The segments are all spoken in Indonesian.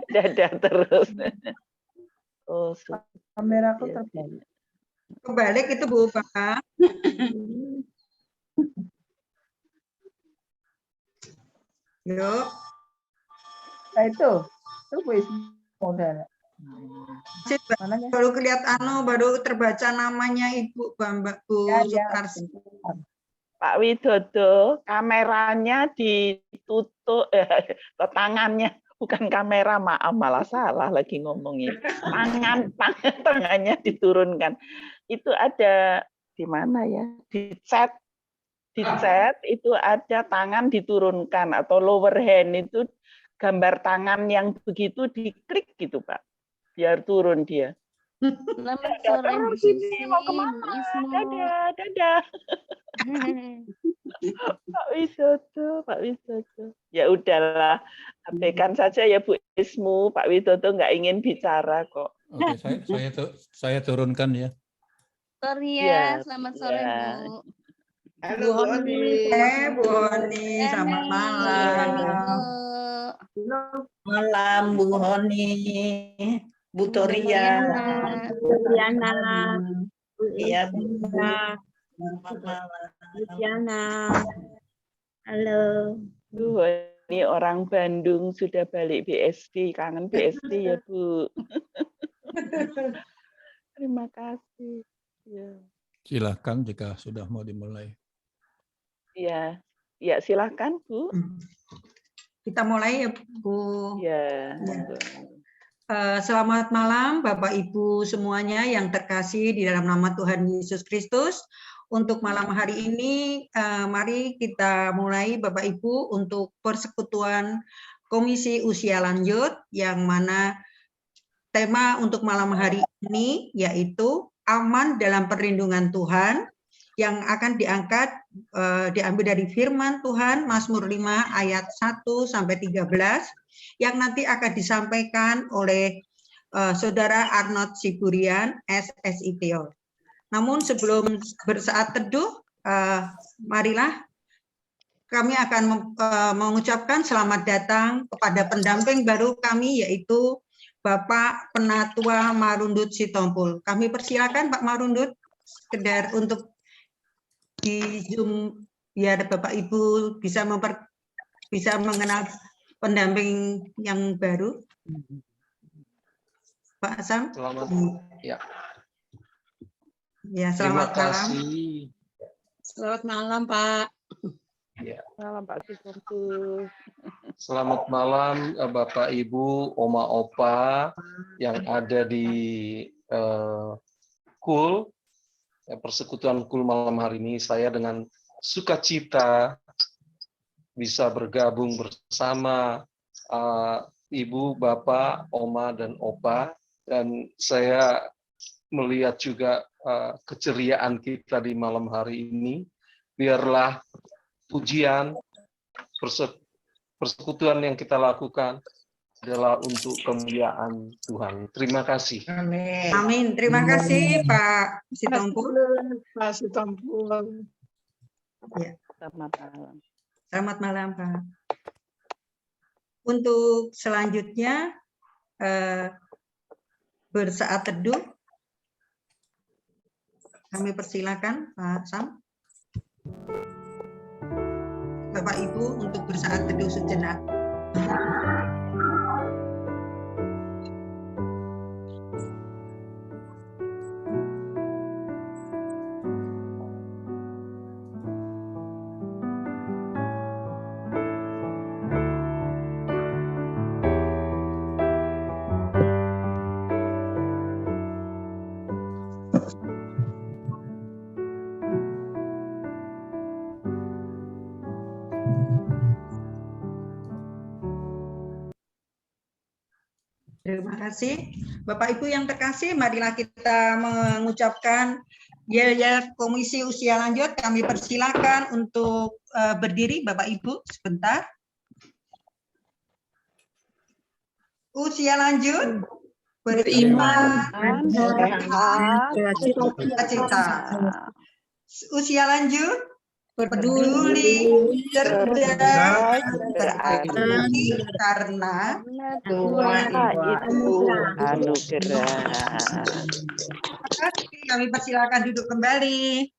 Dada terus. Oh, Kameraku terbalik. Kebalik itu Bu Pak. Yuk. Nah itu Bu Ismu udah. Mananya? Baru kelihatan baru terbaca namanya Ibu Mbak Bu Sukarsi. Pak Widodo, kameranya ditutup, tangannya bukan kamera, maaf malah salah lagi ngomongin. Tangannya diturunkan. Itu ada di mana ya? Di chat itu ada tangan diturunkan atau lower hand itu gambar tangan yang begitu diklik gitu Pak, biar turun dia. Selamat sore Bu Sisi, mau kemana? Bu Ismu. Dadah. Pak Widodo. Ya udahlah, abaikan saja ya Bu Ismu. Pak Widodo nggak ingin bicara kok. Oke, saya turunkan ya. Sorry Ya, ya, selamat sore ya. Bu. Halo Bu Honi. Bu Honi, selamat malam. Malam Bu Honi, Bu Toria. Diana. Iya Bu. Selamat malam. Diana. Halo. Bu Honi orang Bandung sudah balik BSD, kangen BSD ya Bu. Terima kasih. Ya. Silakan jika sudah mau dimulai. Ya, ya silakan Bu. Kita mulai ya Bu. Ya. Selamat malam Bapak Ibu semuanya yang terkasih di dalam nama Tuhan Yesus Kristus. Untuk malam hari ini, mari kita mulai Bapak Ibu untuk persekutuan Komisi Usia Lanjut, yang mana tema untuk malam hari ini yaitu aman dalam perlindungan Tuhan, yang akan diambil dari firman Tuhan Mazmur 5 ayat 1 sampai 13 yang nanti akan disampaikan oleh Saudara Arnold Siburian SSITO. Namun sebelum bersaat teduh, marilah kami akan mengucapkan selamat datang kepada pendamping baru kami, yaitu Bapak Penatua Marundut Sitompul. Kami persilakan Pak Marundut sekedar untuk di Zoom biar Bapak Ibu bisa mengenal pendamping yang baru. Pak Sam. Selamat ya. Ya, selamat malam. Selamat malam Pak. Ya. Selamat Pak Sitompul. Selamat malam Bapak Ibu, Oma Opa yang ada di KUL, persekutuan KUL malam hari ini. Saya dengan sukacita bisa bergabung bersama Ibu, Bapak, Oma, dan Opa. Dan saya melihat juga keceriaan kita di malam hari ini. Biarlah pujian, persekutuan yang kita lakukan adalah untuk kemuliaan Tuhan. Terima kasih. Amin. Amin. Terima kasih Pak Sitompul. Pak Sitompul. Ya. Selamat malam. Selamat malam Pak. Untuk selanjutnya bersaat teduh, kami persilakan Pak Sam. Bapak Ibu untuk bersaat teduh sejenak. Terima kasih. Bapak Ibu yang terkasih, marilah kita mengucapkan ya Komisi Usia Lanjut. Kami persilakan untuk berdiri Bapak Ibu sebentar. Usia lanjut, beriman, sehat, cita. Usia lanjut, peduli, cerdas, terpenuhi karena Tuhan itu anugerah. Terima kasih. Kami persilakan duduk kembali.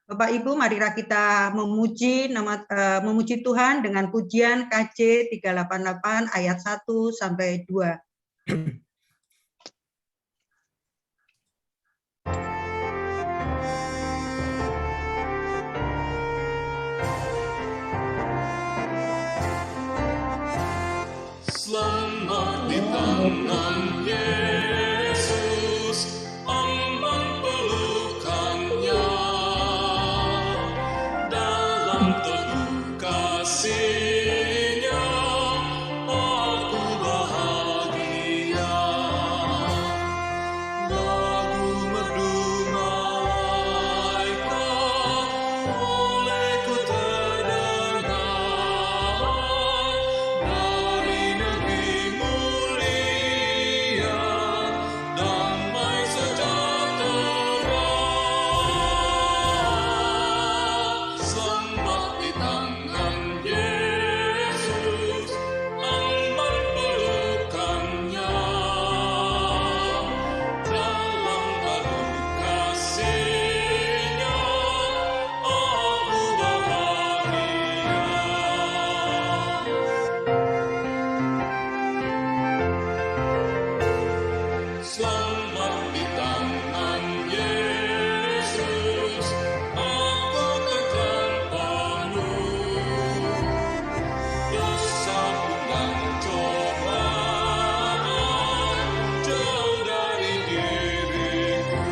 Bapak Ibu, marilah kita memuji Tuhan dengan pujian KJ 388 ayat 1 sampai 2. Selamat di tangan Yesus, aman pelukannya, dalam teguh kasih-Nya aku bahagia. Lagu merdu malaikat olehku terdengar, dari negeri mulia, damai sejahtera. Selamat di tangan Yesus, aman pelukannya, dalam teguh kasih-Nya aku bahagia. Selamat di tangan Yesus, aku tekan penuh dosa dan cobaan, jauh dari diriku.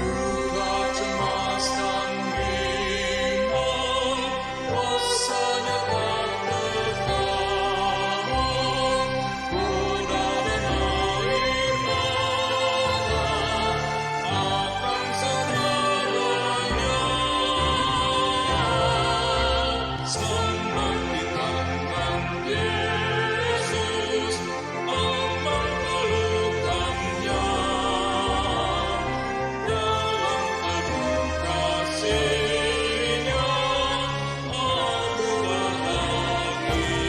Duka cemas dan bimbang, rasanya tak tertahan. Kuda dan air mata akan segalanya. Selamat di tangan Yesus, aman pelukannya, dalam teguh kasih-Nya aku bahagia.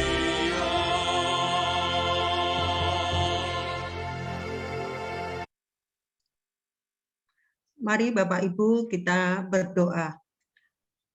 Mari Bapak Ibu kita berdoa.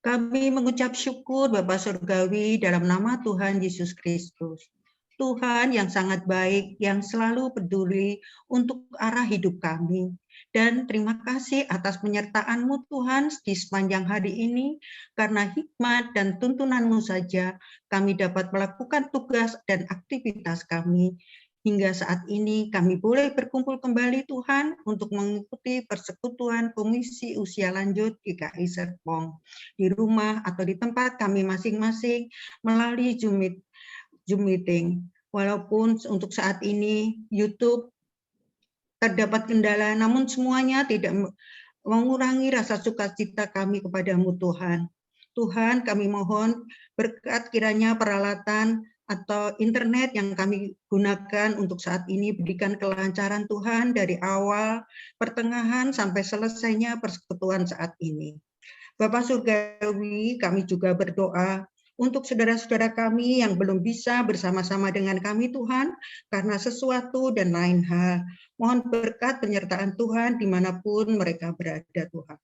Kami mengucap syukur Bapa Surgawi dalam nama Tuhan Yesus Kristus. Tuhan yang sangat baik, yang selalu peduli untuk arah hidup kami. Dan terima kasih atas penyertaan-Mu Tuhan di sepanjang hari ini, karena hikmat dan tuntunan-Mu saja kami dapat melakukan tugas dan aktivitas kami. Hingga saat ini kami boleh berkumpul kembali Tuhan untuk mengikuti persekutuan Komisi Usia Lanjut GKI Serpong di rumah atau di tempat kami masing-masing melalui Zoom meeting. Walaupun untuk saat ini YouTube terdapat kendala, namun semuanya tidak mengurangi rasa sukacita kami kepadamu Tuhan. Tuhan, kami mohon berkat kiranya peralatan atau internet yang kami gunakan untuk saat ini berikan kelancaran Tuhan dari awal, pertengahan, sampai selesainya persekutuan saat ini. Bapak Surgawi, kami juga berdoa untuk saudara-saudara kami yang belum bisa bersama-sama dengan kami Tuhan, karena sesuatu dan lain hal. Mohon berkat penyertaan Tuhan dimanapun mereka berada Tuhan.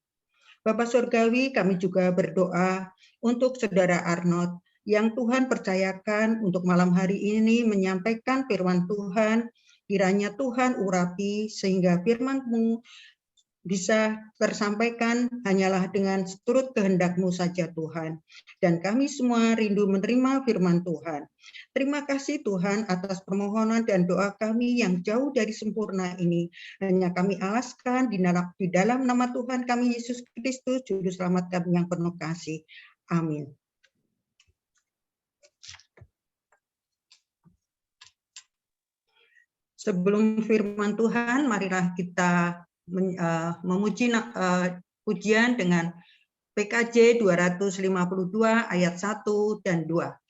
Bapak Surgawi, kami juga berdoa untuk saudara Arnold, yang Tuhan percayakan untuk malam hari ini menyampaikan firman Tuhan, kiranya Tuhan urapi sehingga firman-Mu bisa tersampaikan hanyalah dengan seturut kehendak-Mu saja Tuhan. Dan kami semua rindu menerima firman Tuhan. Terima kasih Tuhan atas permohonan dan doa kami yang jauh dari sempurna ini. Hanya kami alaskan di dalam nama Tuhan kami Yesus Kristus, Juru Selamat kami yang penuh kasih. Amin. Sebelum firman Tuhan, marilah kita memuji pujian dengan PKJ 252 ayat 1 dan 2.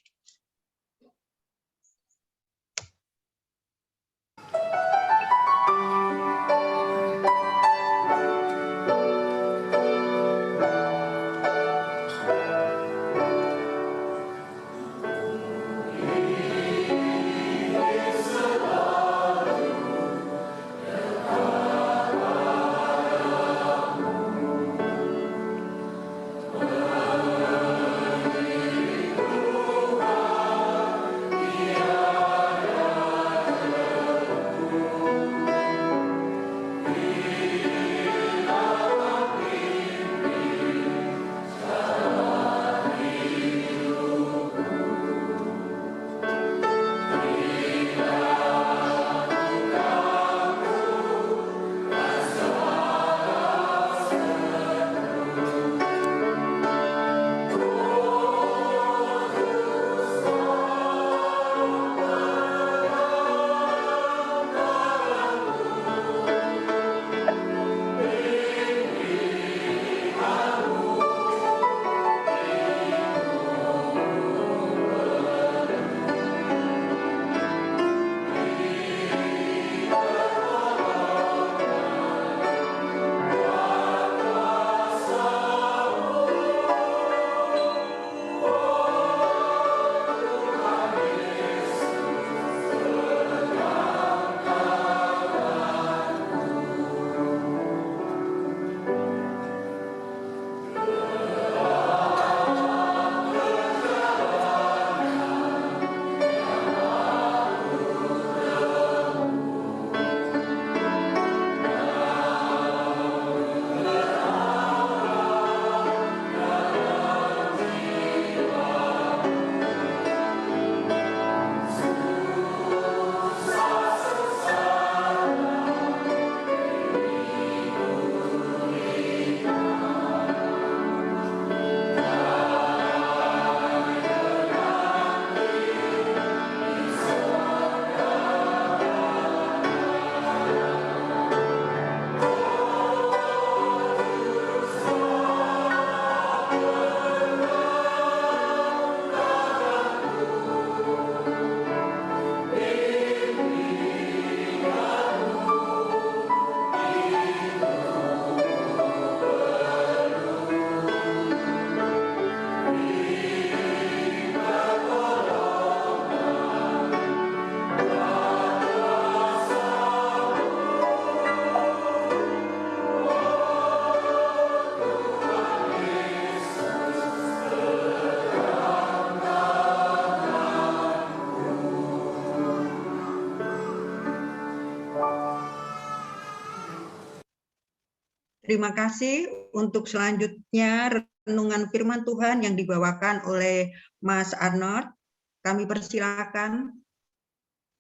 Terima kasih untuk selanjutnya renungan firman Tuhan yang dibawakan oleh Mas Arnold. Kami persilakan.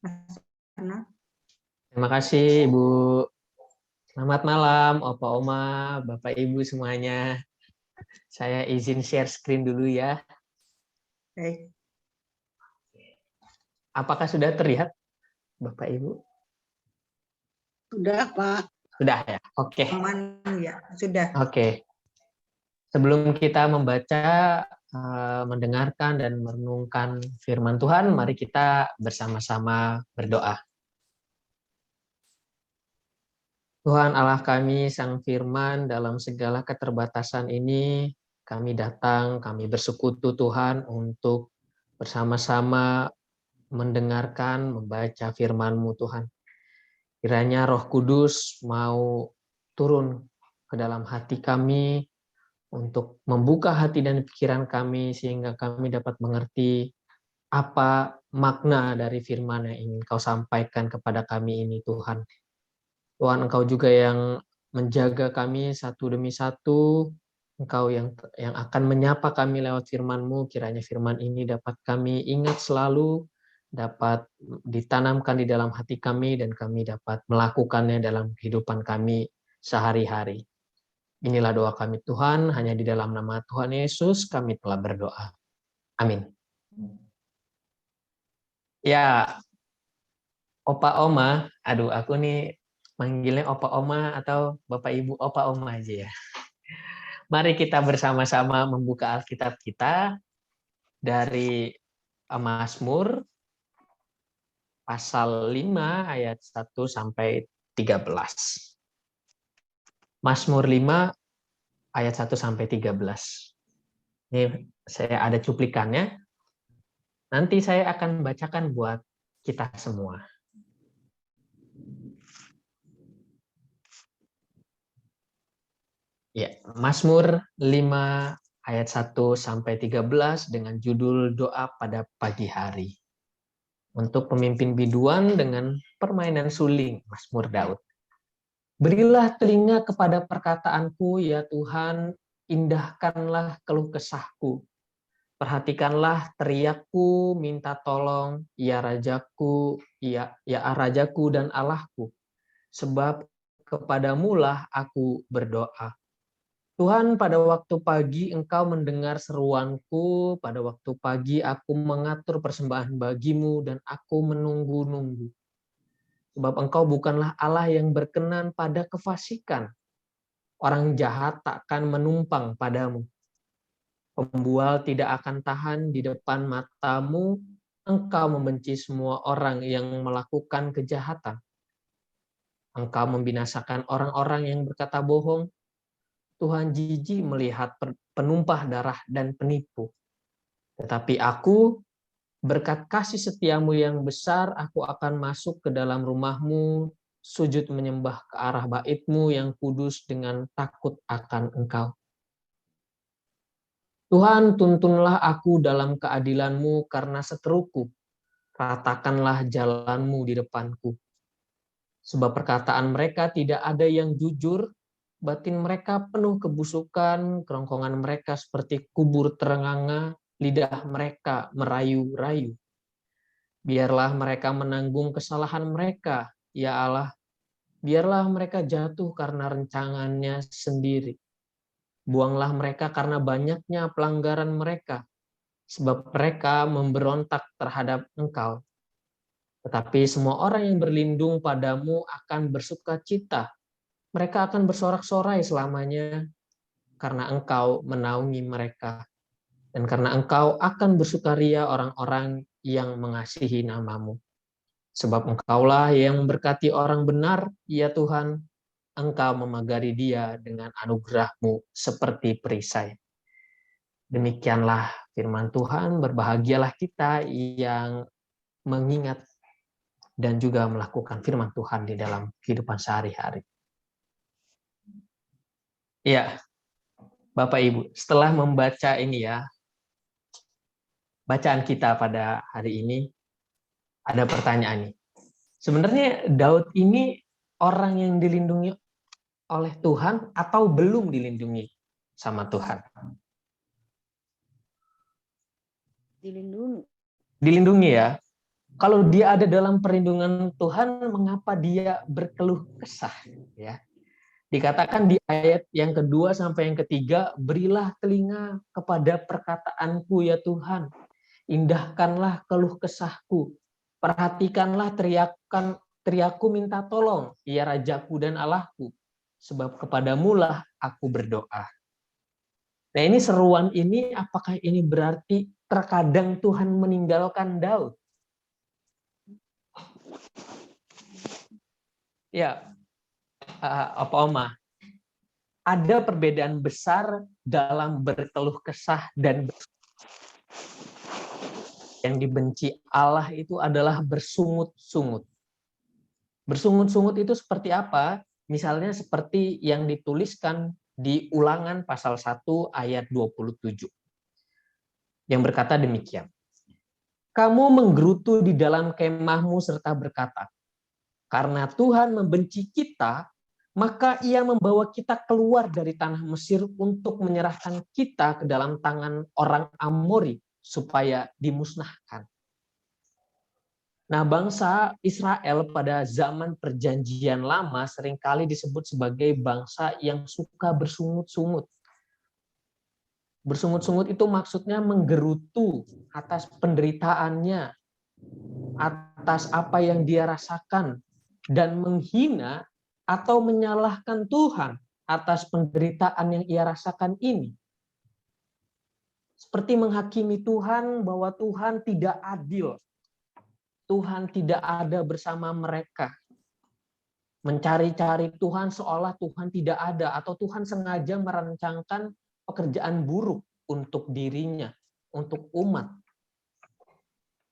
Mas Arnold. Terima kasih Ibu. Selamat malam Opa Oma, Bapak Ibu semuanya. Saya izin share screen dulu ya. Baik. Apakah sudah terlihat Bapak Ibu? Sudah, Pak. Sudah ya? Oke. Aman ya, sudah. Oke. Sebelum kita membaca, mendengarkan dan merenungkan firman Tuhan, mari kita bersama-sama berdoa. Tuhan Allah kami, Sang Firman, dalam segala keterbatasan ini, kami datang, kami bersekutu Tuhan untuk bersama-sama mendengarkan, membaca firman-Mu Tuhan. Kiranya Roh Kudus mau turun ke dalam hati kami untuk membuka hati dan pikiran kami sehingga kami dapat mengerti apa makna dari firman yang ingin Kau sampaikan kepada kami ini Tuhan. Tuhan, Engkau juga yang menjaga kami satu demi satu. Engkau yang akan menyapa kami lewat firman-Mu. Kiranya firman ini dapat kami ingat selalu, dapat ditanamkan di dalam hati kami, dan kami dapat melakukannya dalam kehidupan kami sehari-hari. Inilah doa kami Tuhan, hanya di dalam nama Tuhan Yesus kami telah berdoa. Amin. Ya, Opa Oma, aduh aku nih manggilnya Opa Oma atau Bapak Ibu Opa Oma aja ya. Mari kita bersama-sama membuka Alkitab kita dari Mazmur pasal 5 ayat 1 sampai 13. Mazmur 5 ayat 1 sampai 13. Ini saya ada cuplikannya. Nanti saya akan bacakan buat kita semua. Ya, Mazmur 5 ayat 1 sampai 13 dengan judul doa pada pagi hari. Untuk pemimpin biduan dengan permainan suling, Mazmur Daud. Berilah telinga kepada perkataanku, ya Tuhan, indahkanlah keluh kesahku. Perhatikanlah teriakku, minta tolong, ya Rajaku, ya Rajaku dan Allahku. Sebab kepadamulah aku berdoa. Tuhan, pada waktu pagi Engkau mendengar seruanku, pada waktu pagi aku mengatur persembahan bagimu dan aku menunggu-nunggu. Sebab Engkau bukanlah Allah yang berkenan pada kefasikan. Orang jahat takkan menumpang padamu. Pembual tidak akan tahan di depan matamu. Engkau membenci semua orang yang melakukan kejahatan. Engkau membinasakan orang-orang yang berkata bohong. Tuhan jijik melihat penumpah darah dan penipu. Tetapi aku, berkat kasih setiamu yang besar, aku akan masuk ke dalam rumahmu, sujud menyembah ke arah baitmu yang kudus dengan takut akan Engkau. Tuhan, tuntunlah aku dalam keadilanmu karena seteruku. Ratakanlah jalanmu di depanku. Sebab perkataan mereka tidak ada yang jujur, batin mereka penuh kebusukan, kerongkongan mereka seperti kubur terenganga, lidah mereka merayu-rayu. Biarlah mereka menanggung kesalahan mereka, ya Allah. Biarlah mereka jatuh karena rencangannya sendiri. Buanglah mereka karena banyaknya pelanggaran mereka, sebab mereka memberontak terhadap Engkau. Tetapi semua orang yang berlindung padamu akan bersuka cita. Mereka akan bersorak-sorai selamanya, karena Engkau menaungi mereka. Dan karena Engkau akan bersukaria orang-orang yang mengasihi namamu. Sebab Engkaulah yang memberkati orang benar, ya Tuhan. Engkau memagari dia dengan anugerah-Mu seperti perisai. Demikianlah firman Tuhan, berbahagialah kita yang mengingat dan juga melakukan firman Tuhan di dalam kehidupan sehari-hari. Ya, Bapak Ibu, setelah membaca ini ya, bacaan kita pada hari ini, ada pertanyaan nih. Sebenarnya Daud ini orang yang dilindungi oleh Tuhan atau belum dilindungi sama Tuhan? Dilindungi. Dilindungi ya. Kalau dia ada dalam perlindungan Tuhan, mengapa dia berkeluh kesah? Ya, dikatakan di ayat yang kedua sampai yang ketiga, berilah telinga kepada perkataanku ya Tuhan, indahkanlah keluh kesahku, perhatikanlah teriakku minta tolong, ya Rajaku dan Allahku, sebab kepadamulah aku berdoa. Nah, ini seruan ini, apakah ini berarti terkadang Tuhan meninggalkan Daud? Ya, apa Oma? Ada perbedaan besar dalam berkeluh kesah dan yang dibenci Allah itu adalah bersungut-sungut. Bersungut-sungut itu seperti apa? Misalnya seperti yang dituliskan di Ulangan pasal 1 ayat 27. Yang berkata demikian. Kamu menggerutu di dalam kemahmu serta berkata, karena Tuhan membenci kita, maka Ia membawa kita keluar dari tanah Mesir untuk menyerahkan kita ke dalam tangan orang Amori supaya dimusnahkan. Nah, bangsa Israel pada zaman Perjanjian Lama seringkali disebut sebagai bangsa yang suka bersungut-sungut. Bersungut-sungut itu maksudnya menggerutu atas penderitaannya, atas apa yang dia rasakan, dan menghina atau menyalahkan Tuhan atas penderitaan yang ia rasakan ini. Seperti menghakimi Tuhan bahwa Tuhan tidak adil. Tuhan tidak ada bersama mereka. Mencari-cari Tuhan seolah Tuhan tidak ada, atau Tuhan sengaja merancangkan pekerjaan buruk untuk dirinya, untuk umat.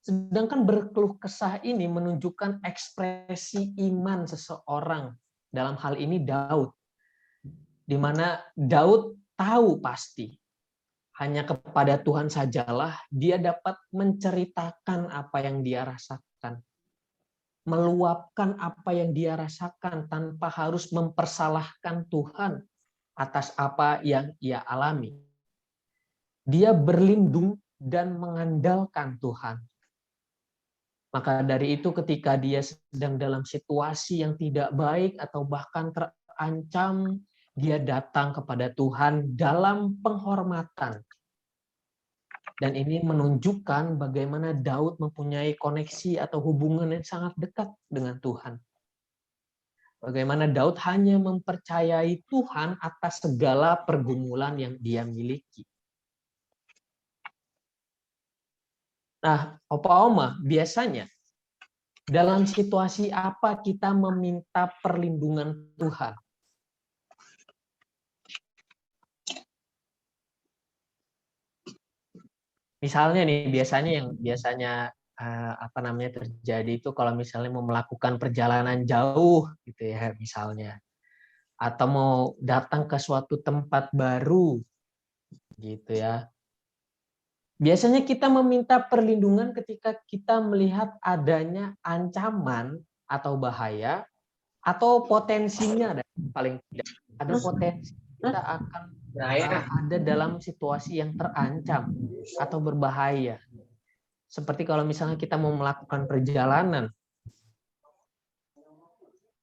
Sedangkan berkeluh kesah ini menunjukkan ekspresi iman seseorang, dalam hal ini Daud. Di mana Daud tahu pasti hanya kepada Tuhan sajalah dia dapat menceritakan apa yang dia rasakan. Meluapkan apa yang dia rasakan tanpa harus mempersalahkan Tuhan atas apa yang ia alami. Dia berlindung dan mengandalkan Tuhan. Maka dari itu ketika dia sedang dalam situasi yang tidak baik atau bahkan terancam, dia datang kepada Tuhan dalam penghormatan. Dan ini menunjukkan bagaimana Daud mempunyai koneksi atau hubungan yang sangat dekat dengan Tuhan. Bagaimana Daud hanya mempercayai Tuhan atas segala pergumulan yang dia miliki. Nah, Opa Oma, biasanya dalam situasi apa kita meminta perlindungan Tuhan? Misalnya nih, biasanya terjadi itu kalau misalnya mau melakukan perjalanan jauh gitu ya, misalnya, atau mau datang ke suatu tempat baru gitu ya. Biasanya kita meminta perlindungan ketika kita melihat adanya ancaman atau bahaya atau potensinya, paling tidak ada potensi kita akan ada dalam situasi yang terancam atau berbahaya. Seperti kalau misalnya kita mau melakukan perjalanan,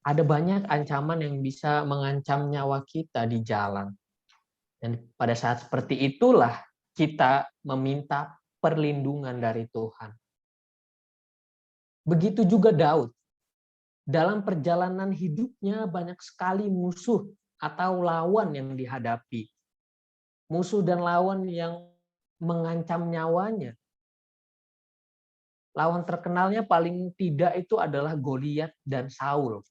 ada banyak ancaman yang bisa mengancam nyawa kita di jalan. Dan pada saat seperti itulah kita meminta perlindungan dari Tuhan. Begitu juga Daud. Dalam perjalanan hidupnya banyak sekali musuh atau lawan yang dihadapi. Musuh dan lawan yang mengancam nyawanya. Lawan terkenalnya paling tidak itu adalah Goliat dan Saul.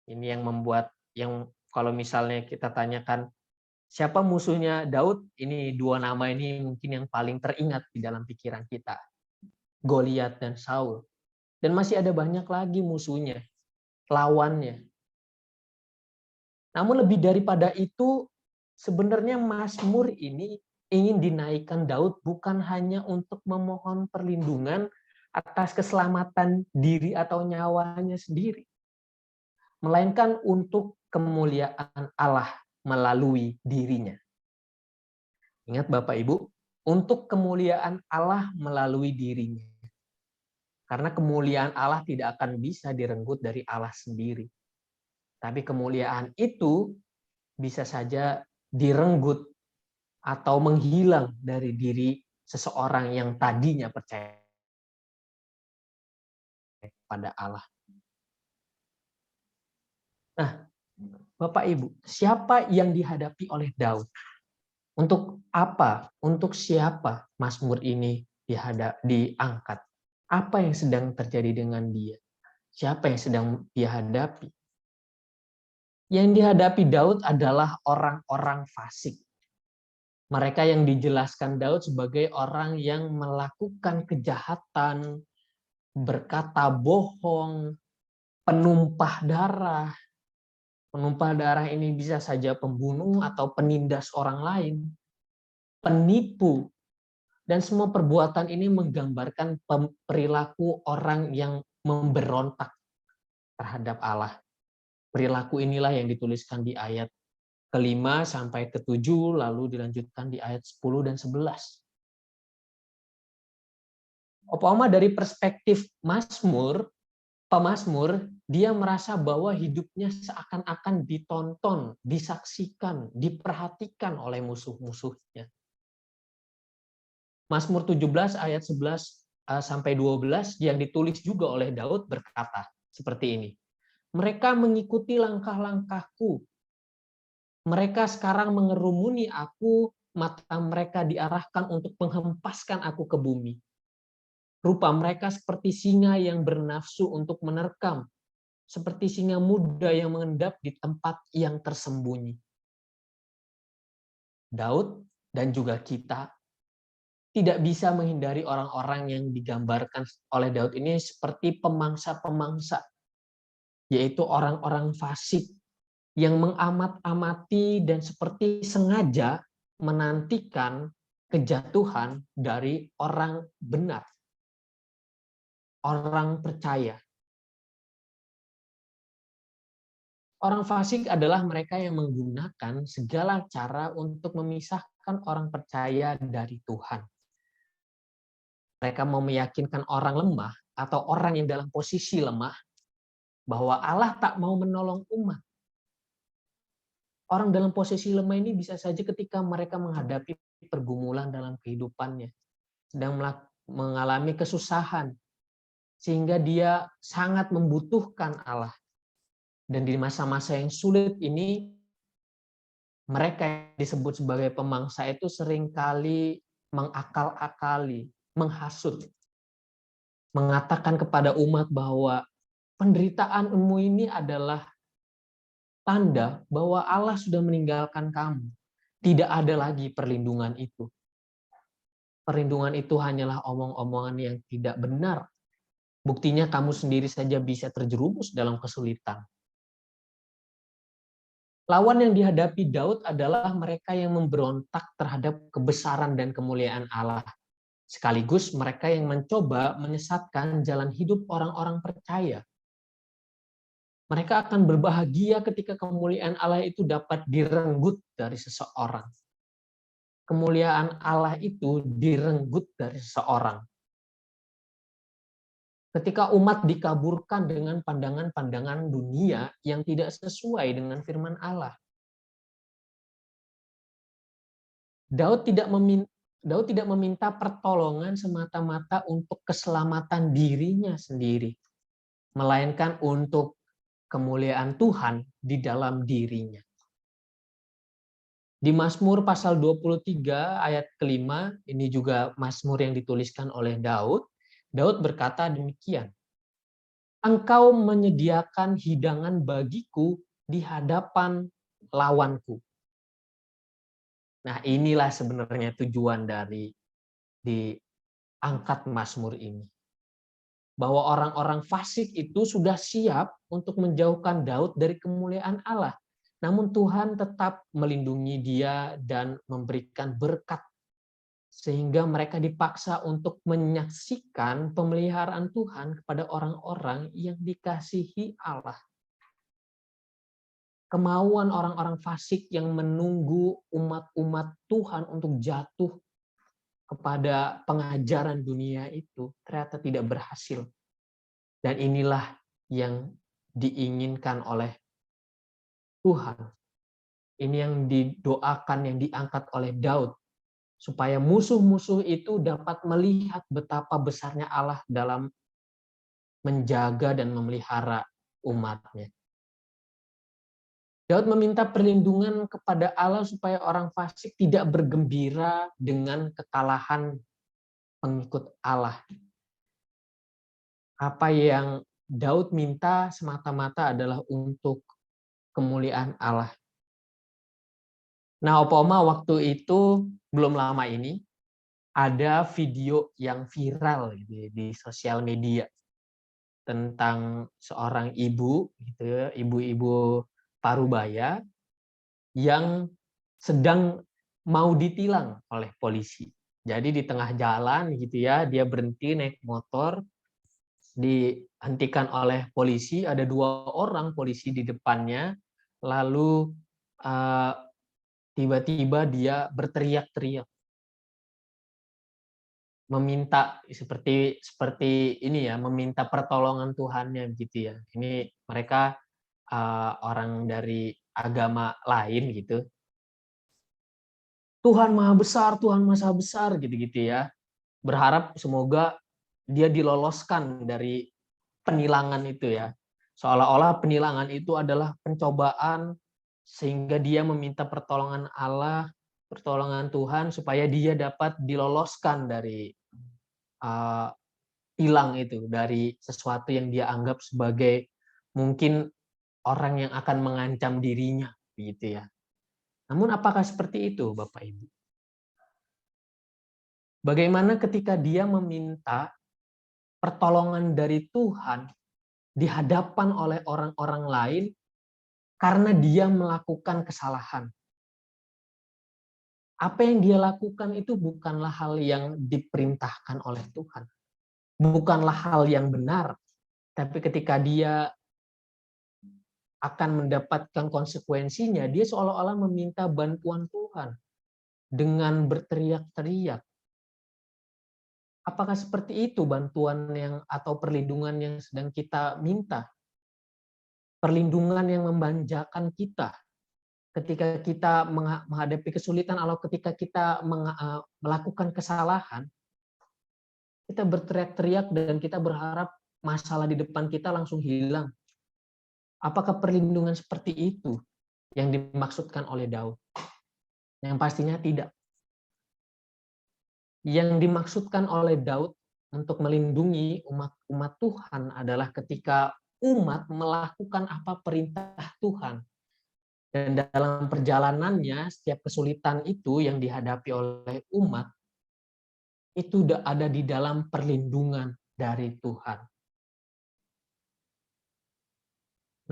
Ini yang membuat, yang kalau misalnya kita tanyakan, siapa musuhnya Daud? Ini dua nama ini mungkin yang paling teringat di dalam pikiran kita. Goliat dan Saul. Dan masih ada banyak lagi musuhnya, lawannya. Namun lebih daripada itu, sebenarnya Mazmur ini ingin dinaikkan Daud bukan hanya untuk memohon perlindungan atas keselamatan diri atau nyawanya sendiri, melainkan untuk kemuliaan Allah melalui dirinya. Ingat Bapak Ibu, untuk kemuliaan Allah melalui dirinya. Karena kemuliaan Allah tidak akan bisa direnggut dari Allah sendiri. Tapi kemuliaan itu bisa saja direnggut atau menghilang dari diri seseorang yang tadinya percaya pada Allah. Nah, Bapak Ibu, siapa yang dihadapi oleh Daud? Untuk apa? Untuk siapa Mazmur ini diangkat? Apa yang sedang terjadi dengan dia? Siapa yang sedang dia hadapi? Yang dihadapi Daud adalah orang-orang fasik. Mereka yang dijelaskan Daud sebagai orang yang melakukan kejahatan, berkata bohong, penumpah darah. Penumpah darah ini bisa saja pembunuh atau penindas orang lain, penipu, dan semua perbuatan ini menggambarkan perilaku orang yang memberontak terhadap Allah. Perilaku inilah yang dituliskan di ayat ke-5 sampai ke-7, lalu dilanjutkan di ayat 10 dan 11. Umpama dari perspektif pemazmur, dia merasa bahwa hidupnya seakan-akan ditonton, disaksikan, diperhatikan oleh musuh-musuhnya. Mazmur 17 ayat 11 sampai 12 yang ditulis juga oleh Daud berkata seperti ini. Mereka mengikuti langkah-langkahku. Mereka sekarang mengerumuni aku, mata mereka diarahkan untuk menghempaskan aku ke bumi. Rupa mereka seperti singa yang bernafsu untuk menerkam, seperti singa muda yang mengendap di tempat yang tersembunyi. Daud dan juga kita tidak bisa menghindari orang-orang yang digambarkan oleh Daud ini seperti pemangsa-pemangsa, yaitu orang-orang fasik yang mengamat-amati dan seperti sengaja menantikan kejatuhan dari orang benar, orang percaya. Orang fasik adalah mereka yang menggunakan segala cara untuk memisahkan orang percaya dari Tuhan. Mereka mau meyakinkan orang lemah atau orang yang dalam posisi lemah bahwa Allah tak mau menolong umat. Orang dalam posisi lemah ini bisa saja ketika mereka menghadapi pergumulan dalam kehidupannya, sedang mengalami kesusahan, sehingga dia sangat membutuhkan Allah. Dan di masa-masa yang sulit ini, mereka yang disebut sebagai pemangsa itu seringkali mengakal-akali, menghasut, mengatakan kepada umat bahwa penderitaanmu ini adalah tanda bahwa Allah sudah meninggalkan kamu. Tidak ada lagi perlindungan itu. Perlindungan itu hanyalah omong-omongan yang tidak benar. Buktinya kamu sendiri saja bisa terjerumus dalam kesulitan. Lawan yang dihadapi Daud adalah mereka yang memberontak terhadap kebesaran dan kemuliaan Allah. Sekaligus mereka yang mencoba menyesatkan jalan hidup orang-orang percaya. Mereka akan berbahagia ketika kemuliaan Allah itu dapat direnggut dari seseorang. Kemuliaan Allah itu direnggut dari seseorang. Ketika umat dikaburkan dengan pandangan-pandangan dunia yang tidak sesuai dengan firman Allah. Daud tidak meminta pertolongan semata-mata untuk keselamatan dirinya sendiri, melainkan untuk kemuliaan Tuhan di dalam dirinya. Di Mazmur pasal 23 ayat ke-5, ini juga Mazmur yang dituliskan oleh Daud. Daud berkata demikian, Engkau menyediakan hidangan bagiku di hadapan lawanku. Nah, inilah sebenarnya tujuan dari diangkat Mazmur ini. Bahwa orang-orang fasik itu sudah siap untuk menjauhkan Daud dari kemuliaan Allah. Namun Tuhan tetap melindungi dia dan memberikan berkat sehingga mereka dipaksa untuk menyaksikan pemeliharaan Tuhan kepada orang-orang yang dikasihi Allah. kemauan orang-orang fasik yang menunggu umat-umat Tuhan untuk jatuh kepada pengajaran dunia itu ternyata tidak berhasil. Dan inilah yang diinginkan oleh Tuhan. Ini yang didoakan, yang diangkat oleh Daud. Supaya musuh-musuh itu dapat melihat betapa besarnya Allah dalam menjaga dan memelihara umatnya. Daud meminta perlindungan kepada Allah supaya orang fasik tidak bergembira dengan kekalahan pengikut Allah. Apa yang Daud minta semata-mata adalah untuk kemuliaan Allah. Nah, Opa Oma, waktu itu belum lama ini ada video yang viral gitu, di sosial media tentang seorang ibu, gitu ya, ibu-ibu parubaya yang sedang mau ditilang oleh polisi. Jadi di tengah jalan gitu ya, dia berhenti naik motor, dihentikan oleh polisi, ada 2 orang polisi di depannya, lalu tiba-tiba dia berteriak-teriak, meminta seperti ini ya, meminta pertolongan Tuhannya gitu ya. Ini mereka orang dari agama lain gitu. Tuhan Maha Besar, Tuhan Maha Besar gitu-gitu ya. Berharap semoga dia diloloskan dari penilangan itu ya. Seolah-olah penilangan itu adalah pencobaan sehingga dia meminta pertolongan Allah, pertolongan Tuhan supaya dia dapat diloloskan dari tilang itu, dari sesuatu yang dia anggap sebagai mungkin orang yang akan mengancam dirinya gitu ya. Namun apakah seperti itu Bapak Ibu? Bagaimana ketika dia meminta pertolongan dari Tuhan di hadapan oleh orang-orang lain karena dia melakukan kesalahan? Apa yang dia lakukan itu bukanlah hal yang diperintahkan oleh Tuhan. Bukanlah hal yang benar. Tapi ketika dia akan mendapatkan konsekuensinya, dia seolah-olah meminta bantuan Tuhan dengan berteriak-teriak. Apakah seperti itu bantuan yang atau perlindungan yang sedang kita minta? Perlindungan yang memanjakan kita ketika kita menghadapi kesulitan atau ketika kita melakukan kesalahan, kita berteriak-teriak dan kita berharap masalah di depan kita langsung hilang. Apakah perlindungan seperti itu yang dimaksudkan oleh Daud? Yang pastinya tidak. Yang dimaksudkan oleh Daud untuk melindungi umat Tuhan adalah ketika umat melakukan apa perintah Tuhan. Dan dalam perjalanannya, setiap kesulitan itu yang dihadapi oleh umat, itu ada di dalam perlindungan dari Tuhan.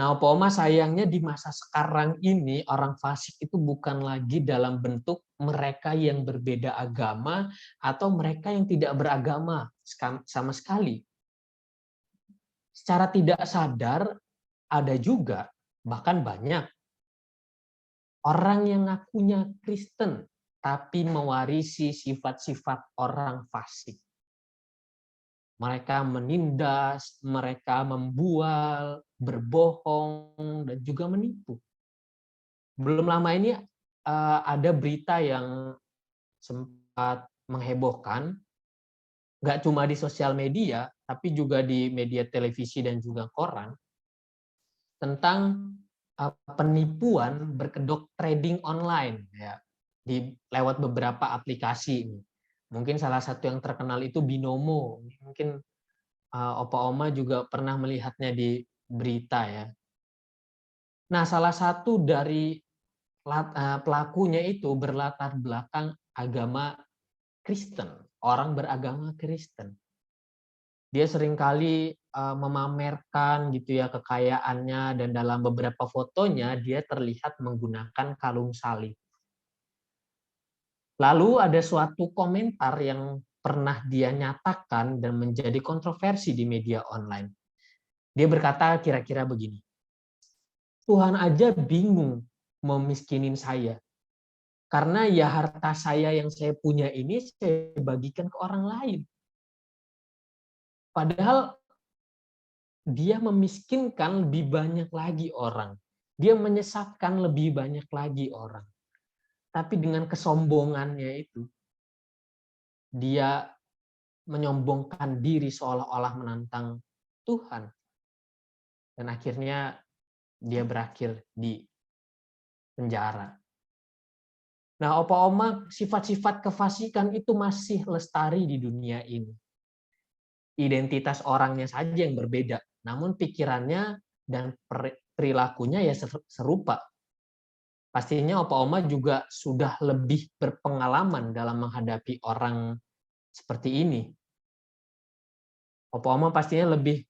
Nah, Opa Oma, sayangnya di masa sekarang ini, orang fasik itu bukan lagi dalam bentuk mereka yang berbeda agama atau mereka yang tidak beragama sama sekali. Secara tidak sadar, ada juga, bahkan banyak, orang yang ngakunya Kristen, tapi mewarisi sifat-sifat orang fasik. Mereka menindas, mereka membual, berbohong, dan juga menipu. Belum lama ini ada berita yang sempat menghebohkan, nggak cuma di sosial media, tapi juga di media televisi dan juga koran, tentang penipuan berkedok trading online ya, lewat beberapa aplikasi. Mungkin salah satu yang terkenal itu Binomo. Mungkin Opa Oma juga pernah melihatnya di berita ya. Nah, salah satu dari pelakunya itu berlatar belakang agama Kristen, orang beragama Kristen. Dia seringkali memamerkan gitu ya kekayaannya, dan dalam beberapa fotonya dia terlihat menggunakan kalung salib. Lalu ada suatu komentar yang pernah dia nyatakan dan menjadi kontroversi di media online. Dia berkata kira-kira begini, Tuhan aja bingung mau miskinin saya. Karena ya harta saya yang saya punya ini saya bagikan ke orang lain. Padahal dia memiskinkan lebih banyak lagi orang. Dia menyesatkan lebih banyak lagi orang. Tapi dengan kesombongannya itu, dia menyombongkan diri seolah-olah menantang Tuhan. Dan akhirnya dia berakhir di penjara. Nah, opa-oma, sifat-sifat kefasikan itu masih lestari di dunia ini. Identitas orangnya saja yang berbeda, namun pikirannya dan perilakunya ya serupa. Pastinya opa-oma juga sudah lebih berpengalaman dalam menghadapi orang seperti ini. Opa-oma pastinya lebih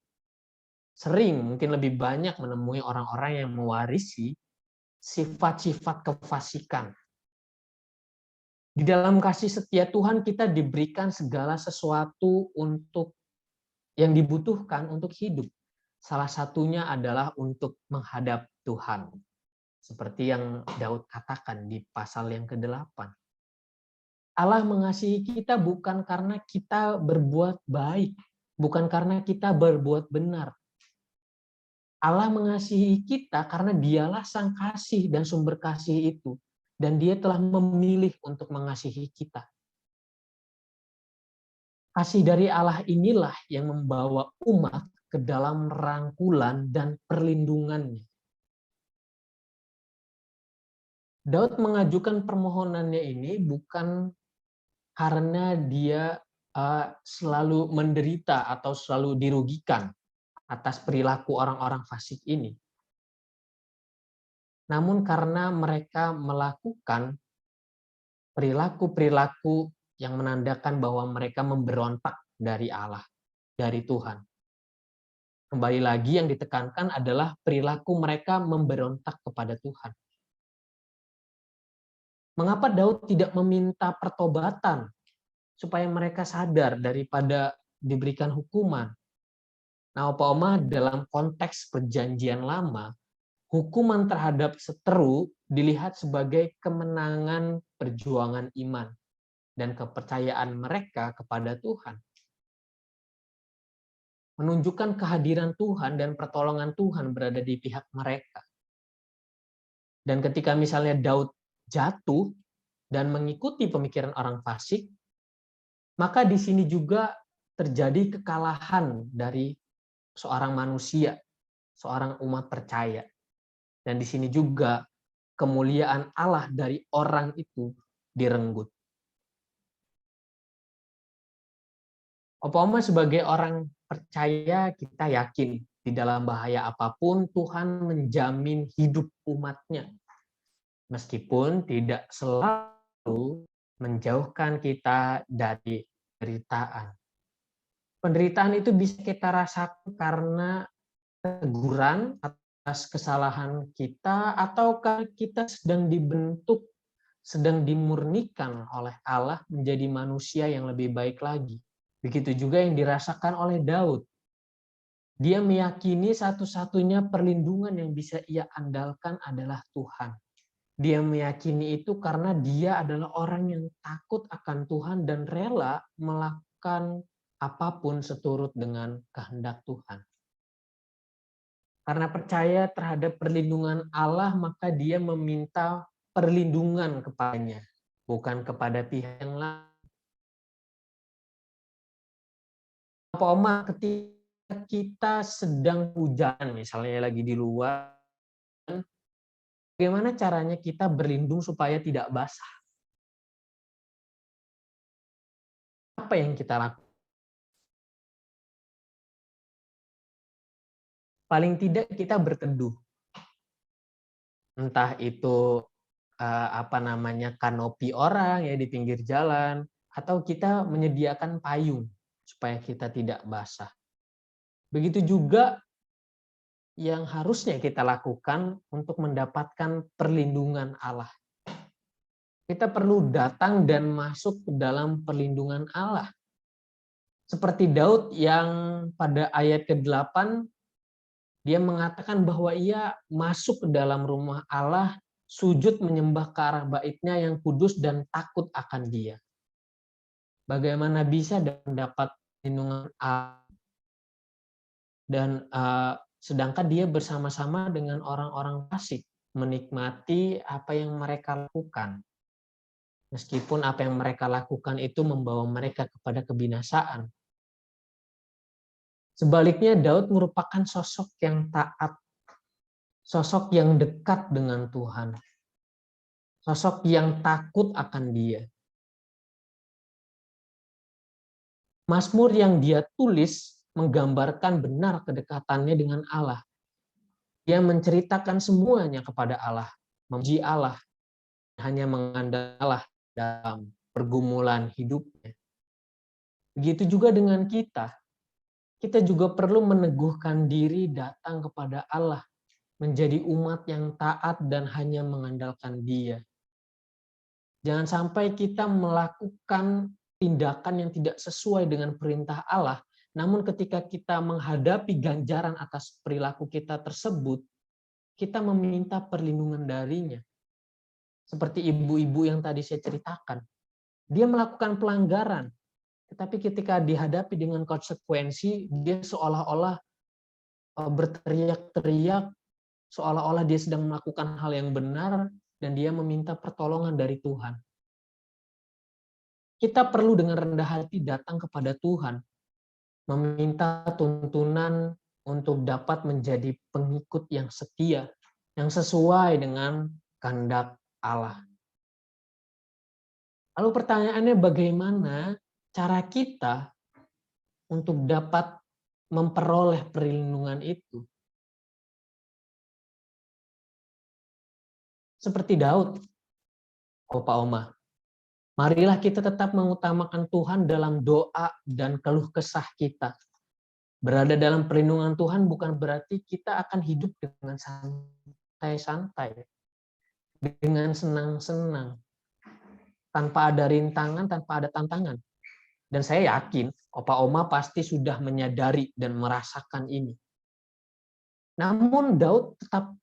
sering, mungkin lebih banyak menemui orang-orang yang mewarisi sifat-sifat kefasikan. Di dalam kasih setia Tuhan kita diberikan segala sesuatu untuk yang dibutuhkan untuk hidup. Salah satunya adalah untuk menghadap Tuhan. Seperti yang Daud katakan di pasal yang ke-8. Allah mengasihi kita bukan karena kita berbuat baik, bukan karena kita berbuat benar. Allah mengasihi kita karena Dialah sang kasih dan sumber kasih itu. Dan Dia telah memilih untuk mengasihi kita. Kasih dari Allah inilah yang membawa umat ke dalam rangkulan dan perlindungannya. Daud mengajukan permohonannya ini bukan karena dia selalu menderita atau selalu dirugikan atas perilaku orang-orang fasik ini. Namun karena mereka melakukan perilaku-perilaku yang menandakan bahwa mereka memberontak dari Allah, dari Tuhan. Kembali lagi yang ditekankan adalah perilaku mereka memberontak kepada Tuhan. Mengapa Daud tidak meminta pertobatan supaya mereka sadar daripada diberikan hukuman? Nah, opa-oma, dalam konteks perjanjian lama, hukuman terhadap seteru dilihat sebagai kemenangan perjuangan iman dan kepercayaan mereka kepada Tuhan. Menunjukkan kehadiran Tuhan dan pertolongan Tuhan berada di pihak mereka. Dan ketika misalnya Daud jatuh dan mengikuti pemikiran orang fasik, maka di sini juga terjadi kekalahan dari seorang manusia, seorang umat percaya. Dan di sini juga kemuliaan Allah dari orang itu direnggut. Opa-oma, sebagai orang percaya, kita yakin di dalam bahaya apapun Tuhan menjamin hidup umatnya. Meskipun tidak selalu menjauhkan kita dari penderitaan. Penderitaan itu bisa kita rasakan karena teguran atas kesalahan kita, ataukah kita sedang dibentuk, sedang dimurnikan oleh Allah menjadi manusia yang lebih baik lagi. Begitu juga yang dirasakan oleh Daud. Dia meyakini satu-satunya perlindungan yang bisa ia andalkan adalah Tuhan. Dia meyakini itu karena dia adalah orang yang takut akan Tuhan dan rela melakukan apapun seturut dengan kehendak Tuhan. Karena percaya terhadap perlindungan Allah, maka dia meminta perlindungan kepadanya, bukan kepada pihak yang lain. Opa-oma, ketika kita sedang hujan, misalnya lagi di luar, bagaimana caranya kita berlindung supaya tidak basah? Apa yang kita lakukan? Paling tidak kita berteduh. Entah itu kanopi orang ya di pinggir jalan, atau kita menyediakan payung supaya kita tidak basah. Begitu juga yang harusnya kita lakukan untuk mendapatkan perlindungan Allah. Kita perlu datang dan masuk ke dalam perlindungan Allah. Seperti Daud yang pada ayat ke-8 Dia mengatakan bahwa ia masuk ke dalam rumah Allah, sujud menyembah ke arah baitnya yang kudus dan takut akan Dia. Bagaimana bisa mendapat perlindungan Allah dan sedangkan dia bersama-sama dengan orang-orang fasik menikmati apa yang mereka lakukan. Meskipun apa yang mereka lakukan itu membawa mereka kepada kebinasaan. Sebaliknya Daud merupakan sosok yang taat, sosok yang dekat dengan Tuhan, sosok yang takut akan Dia. Mazmur yang dia tulis menggambarkan benar kedekatannya dengan Allah. Dia menceritakan semuanya kepada Allah, memuji Allah, hanya mengandalkan Allah dalam pergumulan hidupnya. Begitu juga dengan kita. Kita juga perlu meneguhkan diri datang kepada Allah, menjadi umat yang taat dan hanya mengandalkan Dia. Jangan sampai kita melakukan tindakan yang tidak sesuai dengan perintah Allah, namun ketika kita menghadapi ganjaran atas perilaku kita tersebut, kita meminta perlindungan darinya. Seperti ibu-ibu yang tadi saya ceritakan. Dia melakukan pelanggaran, tetapi ketika dihadapi dengan konsekuensi, dia seolah-olah berteriak-teriak, seolah-olah dia sedang melakukan hal yang benar, dan dia meminta pertolongan dari Tuhan. Kita perlu dengan rendah hati datang kepada Tuhan, meminta tuntunan untuk dapat menjadi pengikut yang setia, yang sesuai dengan kehendak Allah. Lalu pertanyaannya, bagaimana cara kita untuk dapat memperoleh perlindungan itu? Seperti Daud, Opa Oma, marilah kita tetap mengutamakan Tuhan dalam doa dan keluh kesah kita. Berada dalam perlindungan Tuhan bukan berarti kita akan hidup dengan santai-santai, dengan senang-senang, tanpa ada rintangan, tanpa ada tantangan. Dan saya yakin Opa Oma pasti sudah menyadari dan merasakan ini. Namun Daud tetap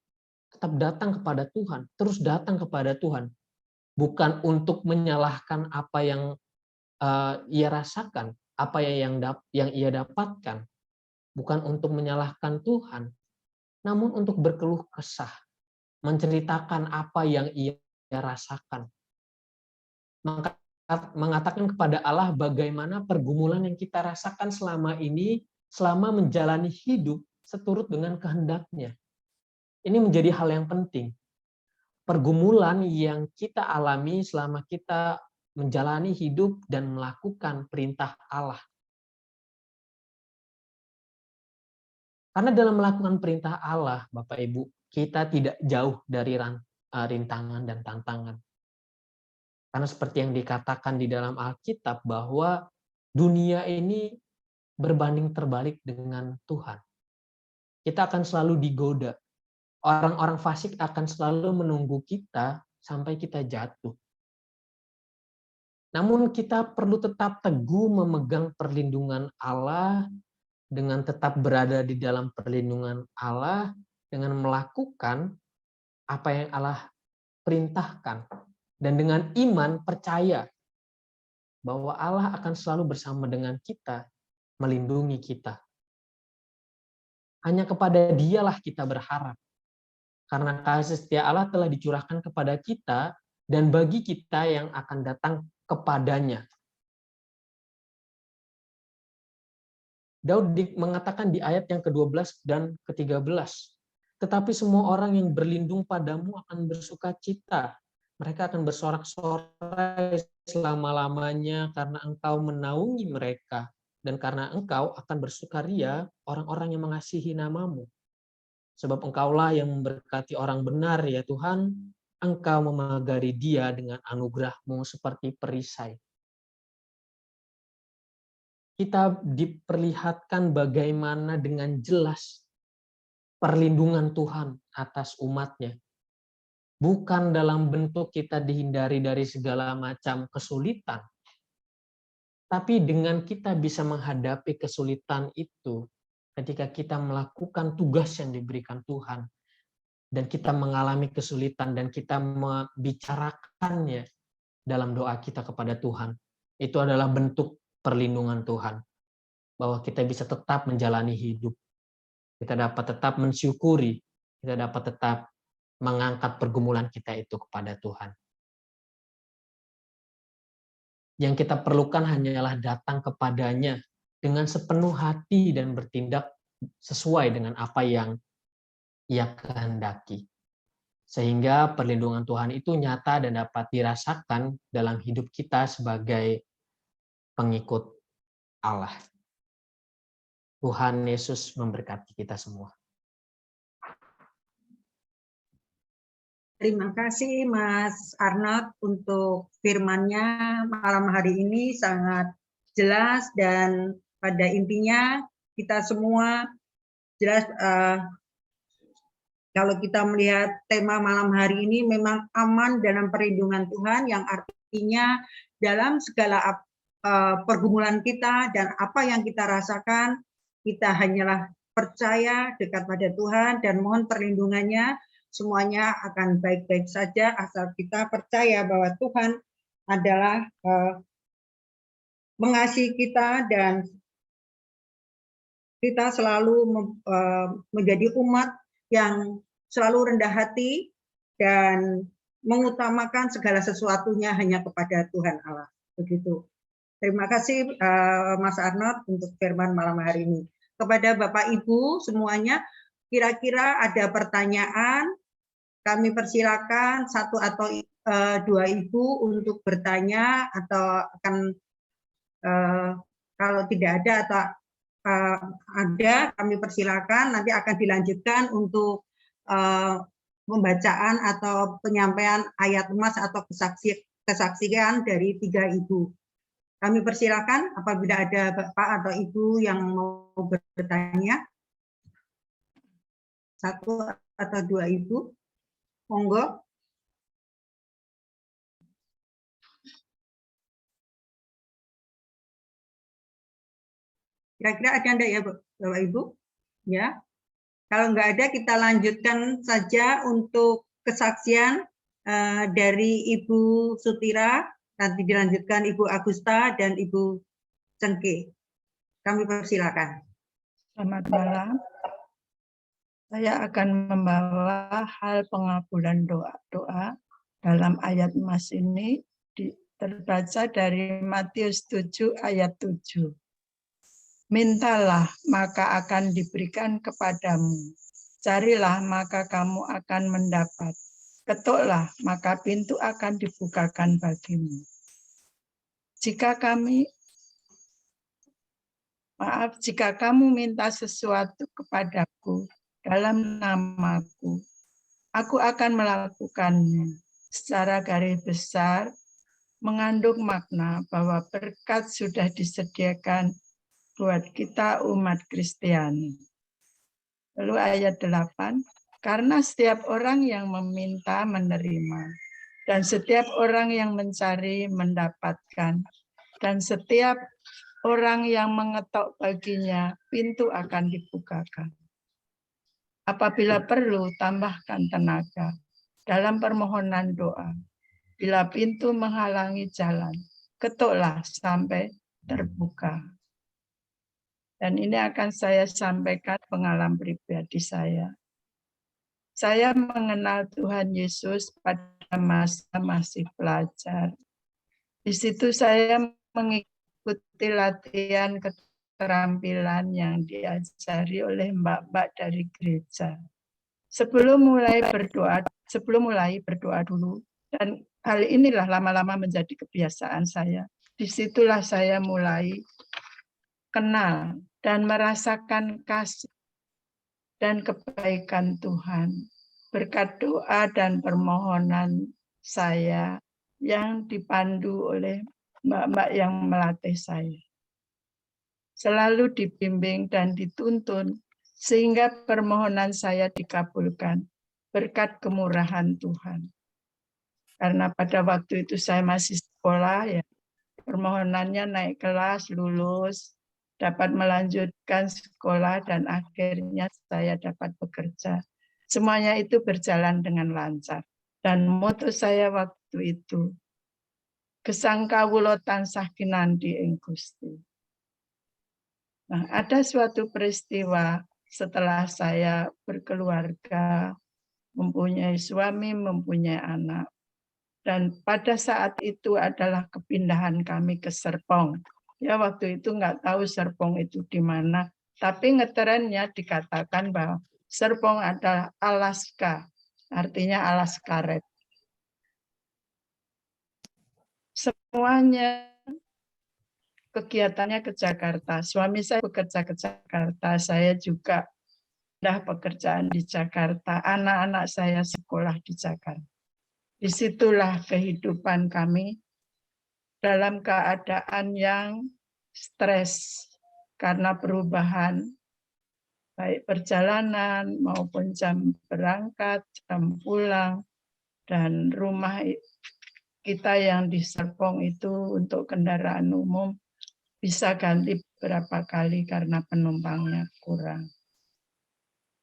datang kepada Tuhan, terus datang kepada Tuhan. Bukan untuk menyalahkan apa yang ia rasakan, apa yang ia dapatkan. Bukan untuk menyalahkan Tuhan, namun untuk berkeluh kesah, menceritakan apa yang ia rasakan. Mengatakan kepada Allah bagaimana pergumulan yang kita rasakan selama ini, selama menjalani hidup seturut dengan kehendak-Nya. Ini menjadi hal yang penting. Pergumulan yang kita alami selama kita menjalani hidup dan melakukan perintah Allah. Karena dalam melakukan perintah Allah, Bapak Ibu, kita tidak jauh dari rintangan dan tantangan. Karena seperti yang dikatakan di dalam Alkitab bahwa dunia ini berbanding terbalik dengan Tuhan. Kita akan selalu digoda. Orang-orang fasik akan selalu menunggu kita sampai kita jatuh. Namun kita perlu tetap teguh memegang perlindungan Allah, dengan tetap berada di dalam perlindungan Allah, dengan melakukan apa yang Allah perintahkan. Dan dengan iman percaya bahwa Allah akan selalu bersama dengan kita, melindungi kita. Hanya kepada Dialah kita berharap. Karena kasih setia Allah telah dicurahkan kepada kita dan bagi kita yang akan datang kepadanya. Daud mengatakan di ayat yang ke-12 dan ke-13, tetapi semua orang yang berlindung padamu akan bersuka cita. Mereka akan bersorak-sorai selama-lamanya karena engkau menaungi mereka. Dan karena engkau akan bersukaria orang-orang yang mengasihi namamu. Sebab engkaulah yang memberkati orang benar, ya Tuhan, engkau memagari dia dengan anugerah-Mu seperti perisai. Kita diperlihatkan bagaimana dengan jelas perlindungan Tuhan atas umat-Nya. Bukan dalam bentuk kita dihindari dari segala macam kesulitan, tapi dengan kita bisa menghadapi kesulitan itu ketika kita melakukan tugas yang diberikan Tuhan, dan kita mengalami kesulitan, dan kita membicarakannya dalam doa kita kepada Tuhan, itu adalah bentuk perlindungan Tuhan, bahwa kita bisa tetap menjalani hidup, kita dapat tetap mensyukuri, kita dapat tetap mengangkat pergumulan kita itu kepada Tuhan. Yang kita perlukan hanyalah datang kepadanya dengan sepenuh hati dan bertindak sesuai dengan apa yang Ia kehendaki. Sehingga perlindungan Tuhan itu nyata dan dapat dirasakan dalam hidup kita sebagai pengikut Allah. Tuhan Yesus memberkati kita semua. Terima kasih Mas Arnold untuk firman-Nya malam hari ini, sangat jelas dan pada intinya kita semua jelas kalau kita melihat tema malam hari ini memang aman dalam perlindungan Tuhan, yang artinya dalam segala pergumulan kita dan apa yang kita rasakan, kita hanyalah percaya dekat pada Tuhan dan mohon perlindungannya. Semuanya akan baik-baik saja asal kita percaya bahwa Tuhan adalah mengasihi kita dan kita selalu menjadi umat yang selalu rendah hati dan mengutamakan segala sesuatunya hanya kepada Tuhan Allah. Begitu. Terima kasih Mas Arnold untuk firman malam hari ini. Kepada Bapak Ibu semuanya, kira-kira ada pertanyaan? Kami persilakan satu atau dua ibu untuk bertanya, atau akan kalau tidak ada atau ada, kami persilakan nanti akan dilanjutkan untuk pembacaan atau penyampaian ayat emas atau kesaksian dari tiga ibu. Kami persilakan apabila ada Bapak atau Ibu yang mau bertanya. Satu atau dua ibu. Monggo. Kira-kira ada enggak ya Bapak Ibu? Ya. Kalau enggak ada, kita lanjutkan saja untuk kesaksian dari Ibu Sutira, nanti dilanjutkan Ibu Agusta dan Ibu Cengke. Kami persilakan. Selamat malam. Saya akan membawa hal pengabulan doa-doa dalam ayat emas ini terbaca dari Matius 7 ayat 7. Mintalah maka akan diberikan kepadamu. Carilah maka kamu akan mendapat. Ketuklah maka pintu akan dibukakan bagimu. Jika kamu minta sesuatu kepadaku dalam namaku, aku akan melakukannya. Secara garis besar, mengandung makna bahwa berkat sudah disediakan buat kita umat Kristiani. Lalu ayat 8, karena setiap orang yang meminta menerima, dan setiap orang yang mencari mendapatkan, dan setiap orang yang mengetok baginya, pintu akan dibukakan. Apabila perlu, tambahkan tenaga dalam permohonan doa. Bila pintu menghalangi jalan, ketuklah sampai terbuka. Dan ini akan saya sampaikan pengalaman pribadi saya. Saya mengenal Tuhan Yesus pada masa masih pelajar. Di situ saya mengikuti latihan keterampilan yang diajari oleh mbak-mbak dari gereja. Sebelum mulai berdoa dulu, dan hal inilah lama-lama menjadi kebiasaan saya. Disitulah saya mulai kenal dan merasakan kasih dan kebaikan Tuhan berkat doa dan permohonan saya yang dipandu oleh mbak-mbak yang melatih saya. Selalu dibimbing dan dituntun sehingga permohonan saya dikabulkan berkat kemurahan Tuhan. Karena pada waktu itu saya masih sekolah, ya, permohonannya naik kelas, lulus, dapat melanjutkan sekolah, dan akhirnya saya dapat bekerja. Semuanya itu berjalan dengan lancar. Dan moto saya waktu itu, gesang kawula tansah kinandi ing Gusti. Nah, ada suatu peristiwa setelah saya berkeluarga, mempunyai suami, mempunyai anak. Dan pada saat itu adalah kepindahan kami ke Serpong. Ya, waktu itu nggak tahu Serpong itu di mana, tapi ngetrennya dikatakan bahwa Serpong adalah Alaska, artinya alas karet. Semuanya kegiatannya ke Jakarta. Suami saya bekerja ke Jakarta, saya juga pindah pekerjaan di Jakarta. Anak-anak saya sekolah di Jakarta. Disitulah kehidupan kami dalam keadaan yang stres karena perubahan, baik perjalanan maupun jam berangkat, jam pulang, dan rumah kita yang di Serpong itu untuk kendaraan umum bisa ganti beberapa kali karena penumpangnya kurang.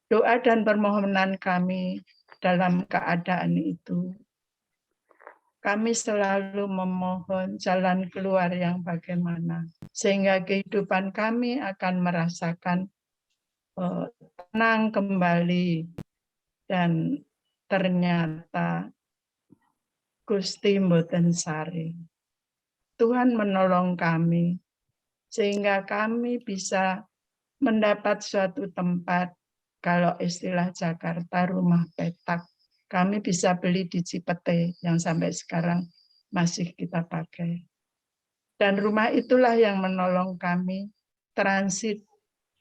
Doa dan permohonan kami dalam keadaan itu, kami selalu memohon jalan keluar yang bagaimana, sehingga kehidupan kami akan merasakan tenang kembali. Dan ternyata Gusti mboten sari. Tuhan menolong kami, sehingga kami bisa mendapat suatu tempat, kalau istilah Jakarta rumah petak. Kami bisa beli di Cipete yang sampai sekarang masih kita pakai. Dan rumah itulah yang menolong kami transit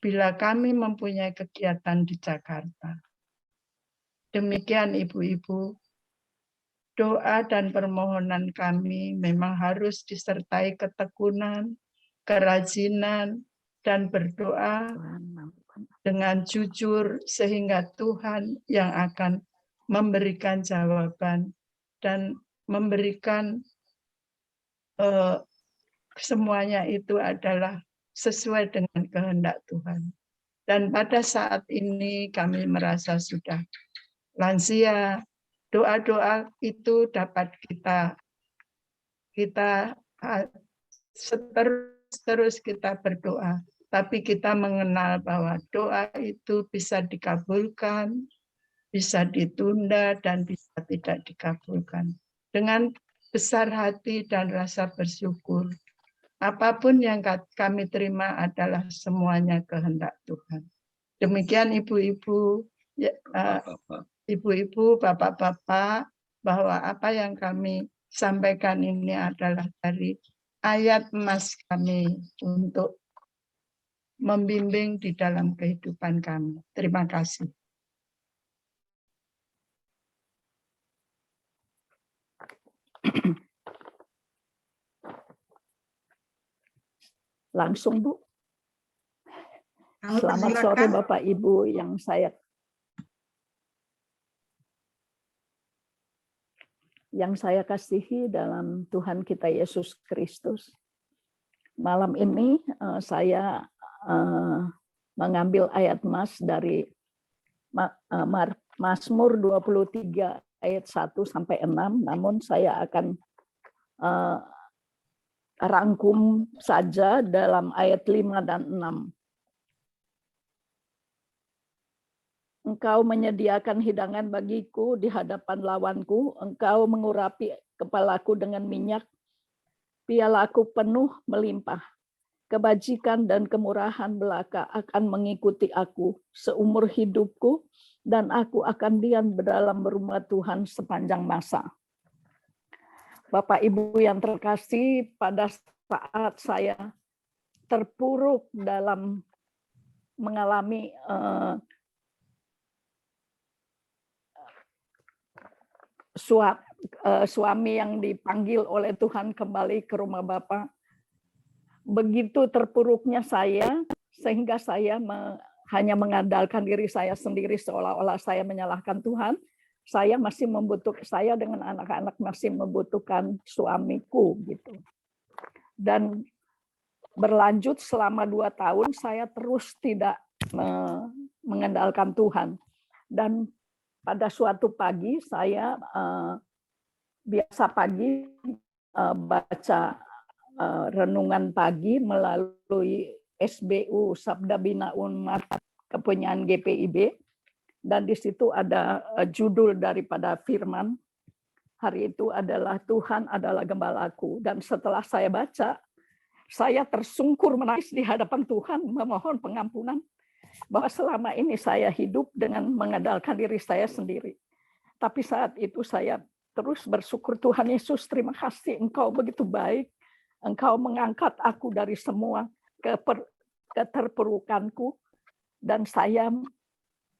bila kami mempunyai kegiatan di Jakarta. Demikian ibu-ibu, doa dan permohonan kami memang harus disertai ketekunan, kerajinan, dan berdoa dengan jujur sehingga Tuhan yang akan memberikan jawaban dan memberikan semuanya itu adalah sesuai dengan kehendak Tuhan. Dan pada saat ini kami merasa sudah lansia. Doa-doa itu dapat kita terus kita berdoa, tapi kita mengenal bahwa doa itu bisa dikabulkan, bisa ditunda, dan bisa tidak dikabulkan. Dengan besar hati dan rasa bersyukur, apapun yang kami terima adalah semuanya kehendak Tuhan. Demikian ibu-ibu, ibu-ibu, bapak-bapak, bahwa apa yang kami sampaikan ini adalah dari ayat emas kami untuk membimbing di dalam kehidupan kami. Terima kasih. Langsung, Bu. Selamat sore Bapak Ibu yang saya kasihi dalam Tuhan kita Yesus Kristus. Malam ini saya mengambil ayat mas dari Mazmur 23 ayat 1 sampai 6, namun saya akan rangkum saja dalam ayat 5 dan 6. Engkau menyediakan hidangan bagiku di hadapan lawanku, engkau mengurapi kepalaku dengan minyak, pialaku penuh melimpah. Kebajikan dan kemurahan belaka akan mengikuti aku seumur hidupku, dan aku akan diam dalam rumah Tuhan sepanjang masa. Bapak Ibu yang terkasih, pada saat saya terpuruk dalam mengalami suami yang dipanggil oleh Tuhan kembali ke rumah Bapa. Begitu terpuruknya saya, sehingga saya hanya mengandalkan diri saya sendiri, seolah-olah saya menyalahkan Tuhan. Saya dengan anak-anak masih membutuhkan suamiku gitu. Dan berlanjut selama 2 tahun saya terus tidak mengandalkan Tuhan. Dan pada suatu pagi saya biasa pagi baca renungan pagi melalui SBU Sabda Bina Umat Kepunyaan GPIB, dan di situ ada judul daripada firman hari itu adalah Tuhan adalah gembalaku. Dan setelah saya baca, saya tersungkur menangis di hadapan Tuhan memohon pengampunan bahwa selama ini saya hidup dengan mengandalkan diri saya sendiri. Tapi saat itu saya terus bersyukur, Tuhan Yesus, terima kasih Engkau begitu baik. Engkau mengangkat aku dari semua keterpurukanku, dan saya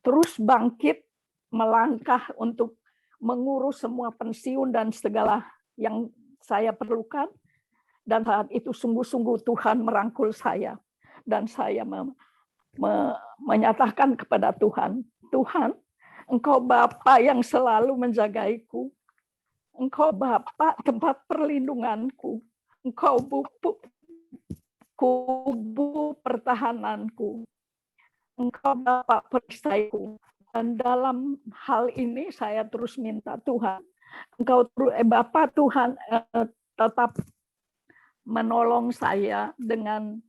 terus bangkit melangkah untuk mengurus semua pensiun dan segala yang saya perlukan. Dan saat itu sungguh-sungguh Tuhan merangkul saya. Dan saya menyatakan kepada Tuhan, Tuhan, Engkau Bapa yang selalu menjagaiku. Engkau Bapa tempat perlindunganku. Engkau kubu pertahananku. Engkau Bapa perisaiku. Dan dalam hal ini saya terus minta Tuhan, Engkau Bapa Tuhan tetap menolong saya dengan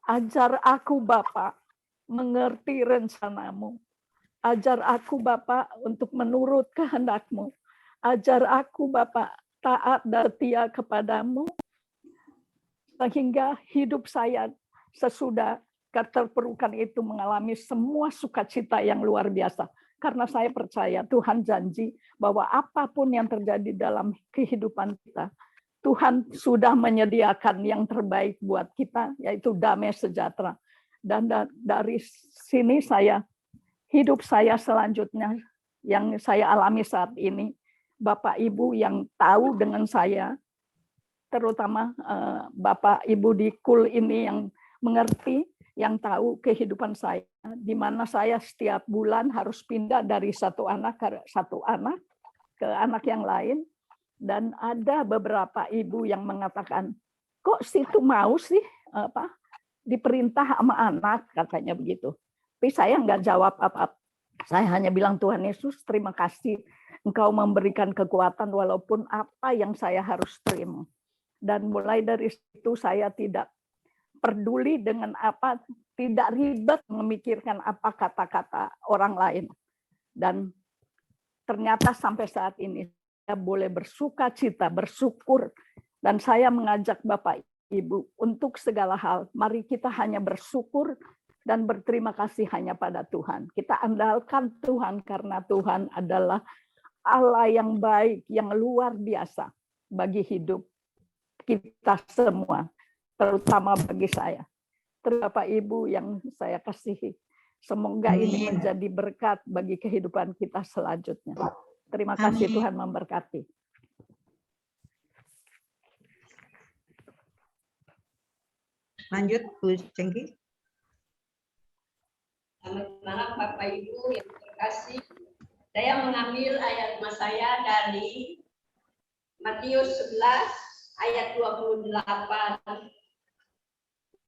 ajar aku Bapa mengerti rencanamu. Ajar aku Bapa untuk menurut kehendak-Mu. Ajar aku Bapa taat dan setia kepadamu, sehingga hidup saya sesudah keterpurukan itu mengalami semua sukacita yang luar biasa. Karena saya percaya Tuhan janji bahwa apapun yang terjadi dalam kehidupan kita, Tuhan sudah menyediakan yang terbaik buat kita, yaitu damai sejahtera. Dan dari sini hidup saya selanjutnya yang saya alami saat ini, Bapak Ibu yang tahu dengan saya, terutama Bapak Ibu di KUL ini yang mengerti, yang tahu kehidupan saya, di mana saya setiap bulan harus pindah dari satu anak ke anak yang lain. Dan ada beberapa ibu yang mengatakan, kok situ mau sih diperintah sama anak, katanya begitu. Tapi saya nggak jawab apa-apa. Saya hanya bilang, Tuhan Yesus, terima kasih Engkau memberikan kekuatan walaupun apa yang saya harus terima. Dan mulai dari situ saya tidak peduli dengan apa, tidak ribet memikirkan apa kata-kata orang lain. Dan ternyata sampai saat ini saya boleh bersukacita, bersyukur. Dan saya mengajak Bapak Ibu untuk segala hal, mari kita hanya bersyukur dan berterima kasih hanya pada Tuhan. Kita andalkan Tuhan karena Tuhan adalah Allah yang baik, yang luar biasa bagi hidup kita semua, terutama bagi saya. Bapak Ibu yang saya kasihi, semoga ini menjadi berkat bagi kehidupan kita selanjutnya. Terima kasih. Tuhan memberkati. Lanjut, Bu Cengki. Selamat malam Bapak Ibu yang terkasih. Saya mengambil ayat mas saya dari Matius 11 ayat 28.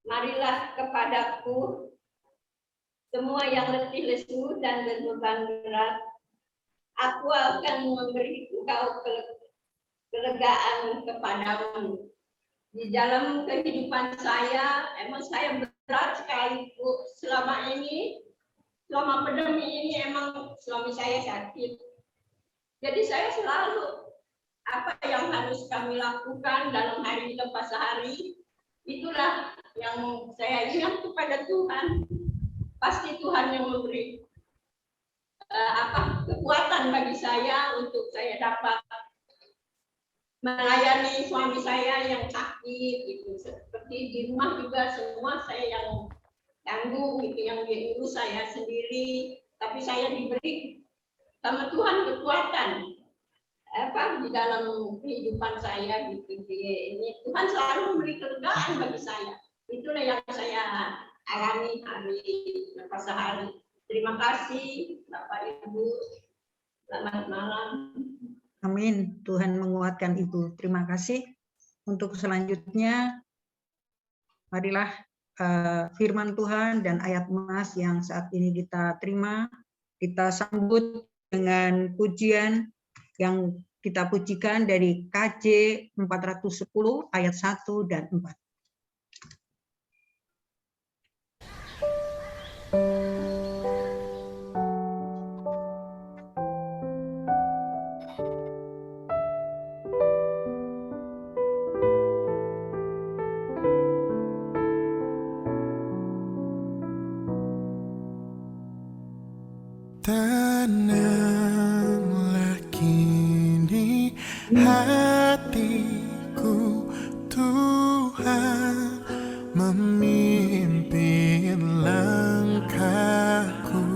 Marilah kepadaku semua yang letih lesu dan berbeban berat, aku akan memberi engkau kelegaan kepadamu. Di dalam kehidupan saya, emang saya berat sekali Bu. Selama pandemi ini emang suami saya sakit. Jadi saya selalu apa yang harus kami lakukan dalam hari lepas hari, itulah yang saya ingat kepada Tuhan. Pasti Tuhan yang memberi kekuatan bagi saya untuk saya dapat melayani suami saya yang sakit gitu. Seperti di rumah juga semua saya yang tanggung gitu, yang diurus saya sendiri, tapi saya diberi sama Tuhan kekuatan di dalam kehidupan saya gitu. Ini Tuhan selalu memberi kelegaan bagi saya. Itulah yang saya alami hari lepas hari. Terima kasih Bapak Ibu. Selamat malam. Amin. Tuhan menguatkan Ibu. Terima kasih. Untuk selanjutnya marilah firman Tuhan dan ayat emas yang saat ini kita terima, kita sambut dengan pujian yang kita pujikan dari KJ 410 ayat 1 dan 4. Tenanglah kini hatiku, Tuhan memimpin langkahku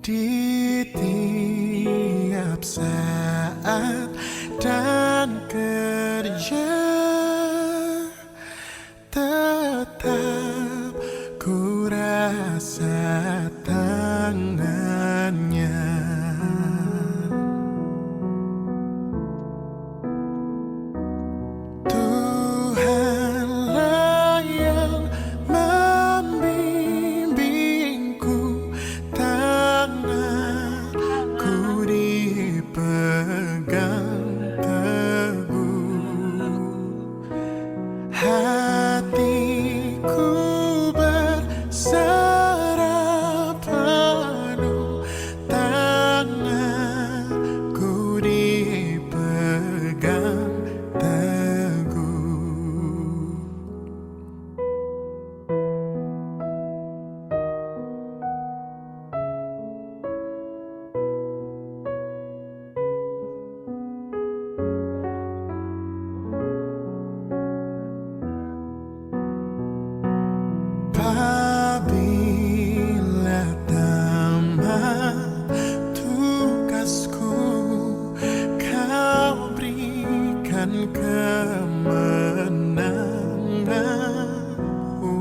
di tiap saat dan kerja, tetap ku rasa tangannya. Tuhanlah yang membimbingku, tanganku dipegang teguh, hatiku berserah penuh, tanganku dipegang teguh. Apabila tamat tugasku, Kau berikan kemenanganmu.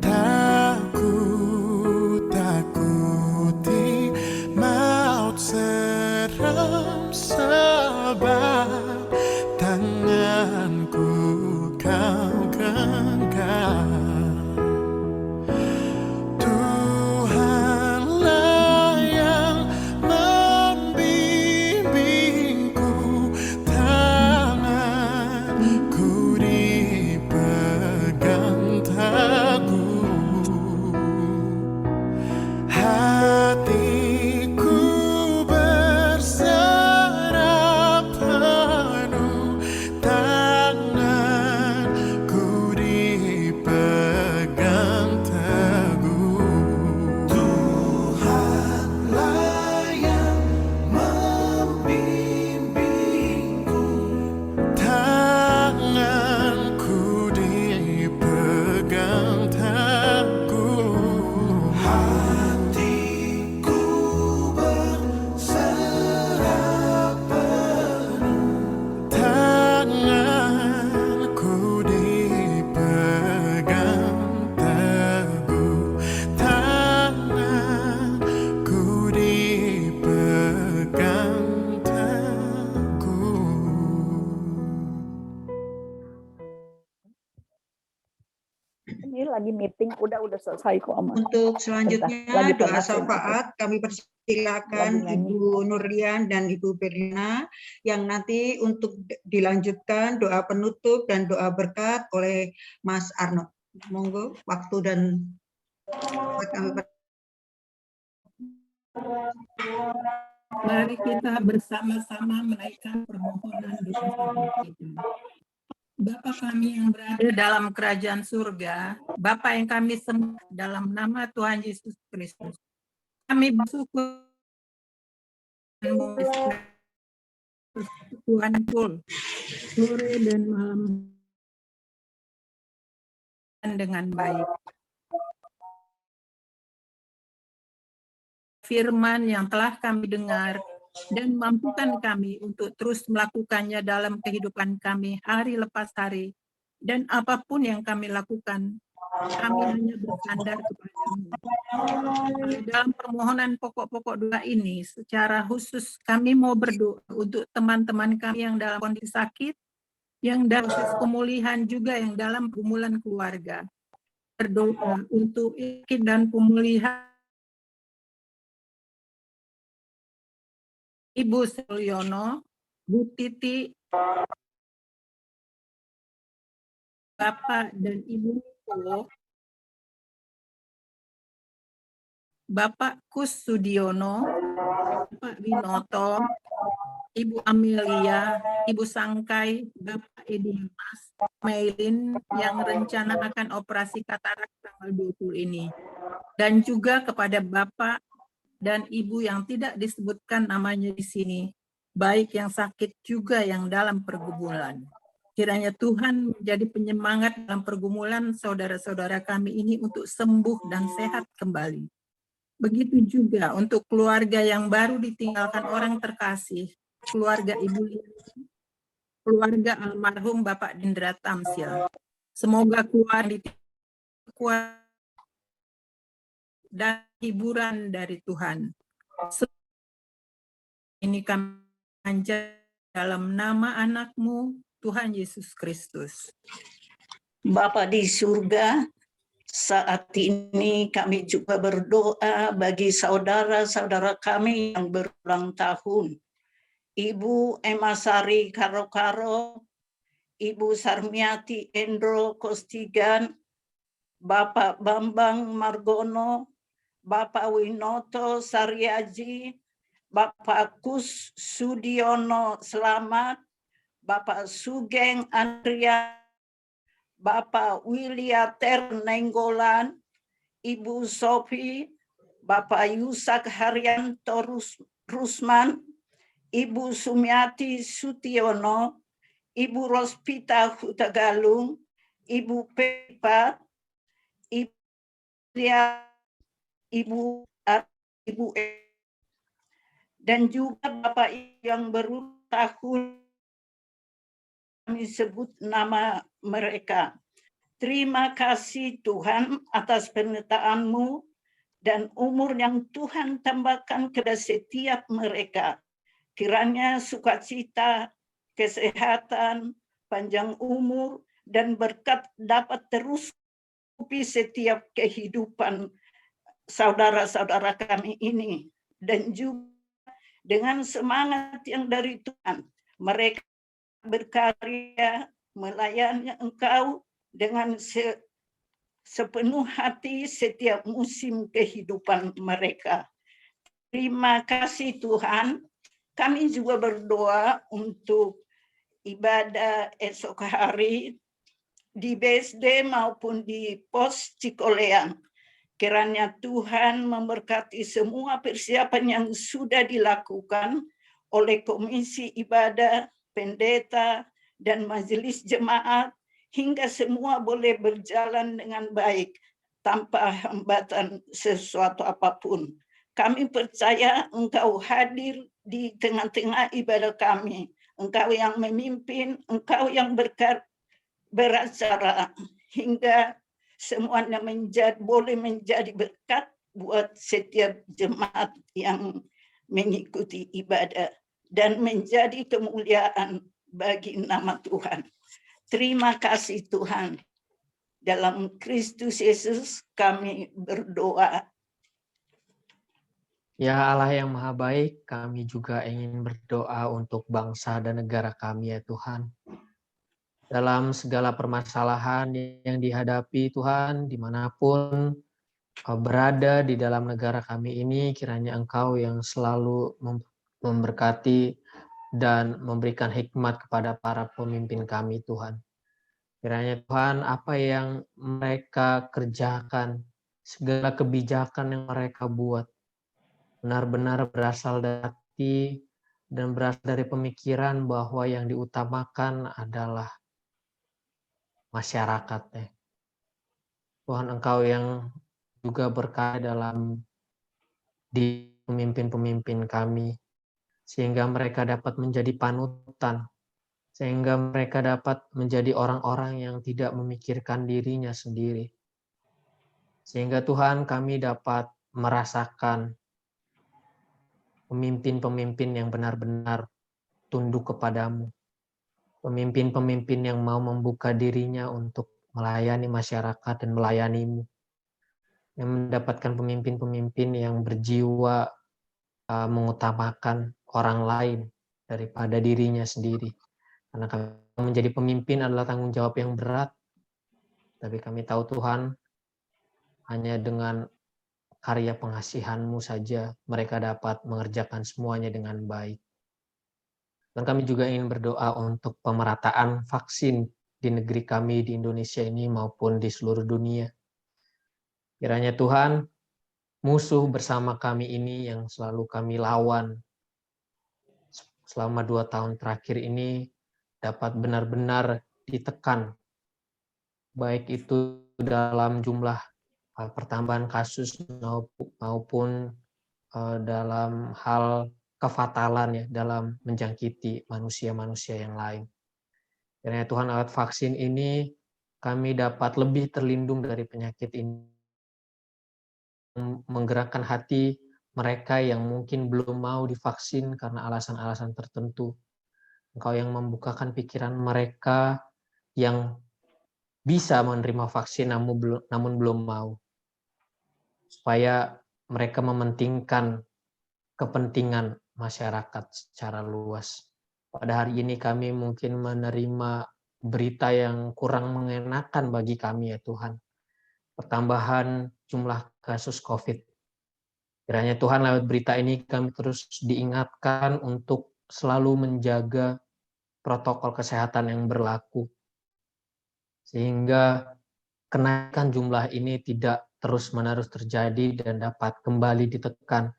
Tak ku takuti maut seram, sebab tanganku Kau genggam. Tuhanlah yang membimbingku, tanganku dipegang teguh, hatiku berserah penuh, tanganku dipegang teguh. Tuhanlah yang membimbingku, tanganku dipegang teguh, hatiku berserah penuh, tanganku dipegang teguh, tanganku dipegang teguh. Ini lagi meeting, udah selesai kok, Om. Untuk selanjutnya Lagi doa panas, syafaat kami persilakan Lagi nyanyi. Ibu Nurlian dan Ibu Berlina yang nanti untuk dilanjutkan doa penutup dan doa berkat oleh Mas Arnold. Monggo waktu dan kami Mari kita bersama-sama menaikkan permohonan doa kita. Bapa kami yang berada dalam kerajaan surga, Bapa yang kami sembah dalam nama Tuhan Yesus Kristus, kami bersyukur Tuhan full sore dan malam dengan baik. Firman yang telah kami dengar dan mampukan kami untuk terus melakukannya dalam kehidupan kami hari lepas hari, dan apapun yang kami lakukan, kami hanya bersandar kepadamu. Dalam permohonan pokok-pokok doa ini, secara khusus kami mau berdoa untuk teman-teman kami yang dalam kondisi sakit, yang dalam proses pemulihan juga yang dalam pergumulan keluarga. Berdoa untuk yakin dan pemulihan Ibu Sulyono, Bu Titi, Bapak dan Ibu Niko, Bapak Kus Sudiono, Bapak Winoto, Ibu Amelia, Ibu Sangkai, Bapak Edi Mas, Mailin yang rencana akan operasi katarak tanggal 20 ini. Dan juga kepada Bapak dan Ibu yang tidak disebutkan namanya di sini, baik yang sakit juga yang dalam pergumulan. Kiranya Tuhan menjadi penyemangat dalam pergumulan saudara-saudara kami ini untuk sembuh dan sehat kembali. Begitu juga untuk keluarga yang baru ditinggalkan orang terkasih, keluarga Ibu Lili, keluarga almarhum Bapak Dindra Tamsil. Semoga keluarga dan hiburan dari Tuhan. Ini kami panjat dalam nama anak-Mu, Tuhan Yesus Kristus. Bapa di surga, saat ini kami juga berdoa bagi saudara-saudara kami yang berulang tahun. Ibu Emasari Karo-Karo, Ibu Sarmiati Endro Kostigan, Bapak Bambang Margono, Bapak Winoto Saryaji, Bapak Kus Sudiono Selamat, Bapak Sugeng Andria, Bapak Williater Nenggolan, Ibu Sofi, Bapak Yusak Haryanto Rusman, Ibu Sumiati Sutiono, Ibu Rospita Hutagalung, Ibu Pepa, Ibu Lia, Ibu dan juga Bapak yang berulang tahun kami sebut nama mereka. Terima kasih Tuhan atas penyertaan-Mu dan umur yang Tuhan tambahkan kepada setiap mereka. Kiranya sukacita, kesehatan, panjang umur, dan berkat dapat terus menutupi setiap kehidupan saudara-saudara kami ini. Dan juga dengan semangat yang dari Tuhan, mereka berkarya melayani Engkau dengan sepenuh hati setiap musim kehidupan mereka. Terima kasih Tuhan. Kami juga berdoa untuk ibadah esok hari di BSD maupun di Pos Cikoleang. Kiranya Tuhan memberkati semua persiapan yang sudah dilakukan oleh Komisi Ibadah, pendeta, dan majelis jemaat, hingga semua boleh berjalan dengan baik tanpa hambatan sesuatu apapun. Kami percaya Engkau hadir di tengah-tengah ibadah kami. Engkau yang memimpin, Engkau yang beracara, hingga semuanya boleh menjadi berkat buat setiap jemaat yang mengikuti ibadah, dan menjadi kemuliaan bagi nama Tuhan. Terima kasih Tuhan. Dalam Kristus Yesus kami berdoa. Ya Allah yang Maha Baik, kami juga ingin berdoa untuk bangsa dan negara kami ya Tuhan. Dalam segala permasalahan yang dihadapi Tuhan, dimanapun berada di dalam negara kami ini, kiranya Engkau yang selalu memberkati dan memberikan hikmat kepada para pemimpin kami Tuhan. Kiranya Tuhan, apa yang mereka kerjakan, segala kebijakan yang mereka buat, benar-benar berasal dari hati dan berasal dari pemikiran bahwa yang diutamakan adalah masyarakat. Tuhan, Engkau yang juga berkah dalam di pemimpin-pemimpin kami, sehingga mereka dapat menjadi panutan, sehingga mereka dapat menjadi orang-orang yang tidak memikirkan dirinya sendiri. Sehingga Tuhan, kami dapat merasakan pemimpin-pemimpin yang benar-benar tunduk kepadamu. pemimpin-pemimpin yang mau membuka dirinya untuk melayani masyarakat dan melayani-Mu, yang mendapatkan pemimpin-pemimpin yang berjiwa mengutamakan orang lain daripada dirinya sendiri. Karena kami menjadi pemimpin adalah tanggung jawab yang berat, tapi kami tahu Tuhan, hanya dengan karya pengasihan-Mu saja mereka dapat mengerjakan semuanya dengan baik. Dan kami juga ingin berdoa untuk pemerataan vaksin di negeri kami di Indonesia ini maupun di seluruh dunia. Kiranya Tuhan, musuh bersama kami ini yang selalu kami lawan selama 2 tahun terakhir ini dapat benar-benar ditekan, baik itu dalam jumlah pertambahan kasus maupun dalam hal kefatalan ya dalam menjangkiti manusia-manusia yang lain. Kiranya Tuhan, lewat vaksin ini kami dapat lebih terlindung dari penyakit ini, menggerakkan hati mereka yang mungkin belum mau divaksin karena alasan-alasan tertentu. Engkau yang membukakan pikiran mereka yang bisa menerima vaksin namun belum mau, supaya mereka mementingkan kepentingan masyarakat secara luas. Pada hari ini kami mungkin menerima berita yang kurang mengenakan bagi kami ya Tuhan. Pertambahan jumlah kasus COVID. Kiranya Tuhan, lewat berita ini kami terus diingatkan untuk selalu menjaga protokol kesehatan yang berlaku. Sehingga kenaikan jumlah ini tidak terus-menerus terjadi dan dapat kembali ditekan.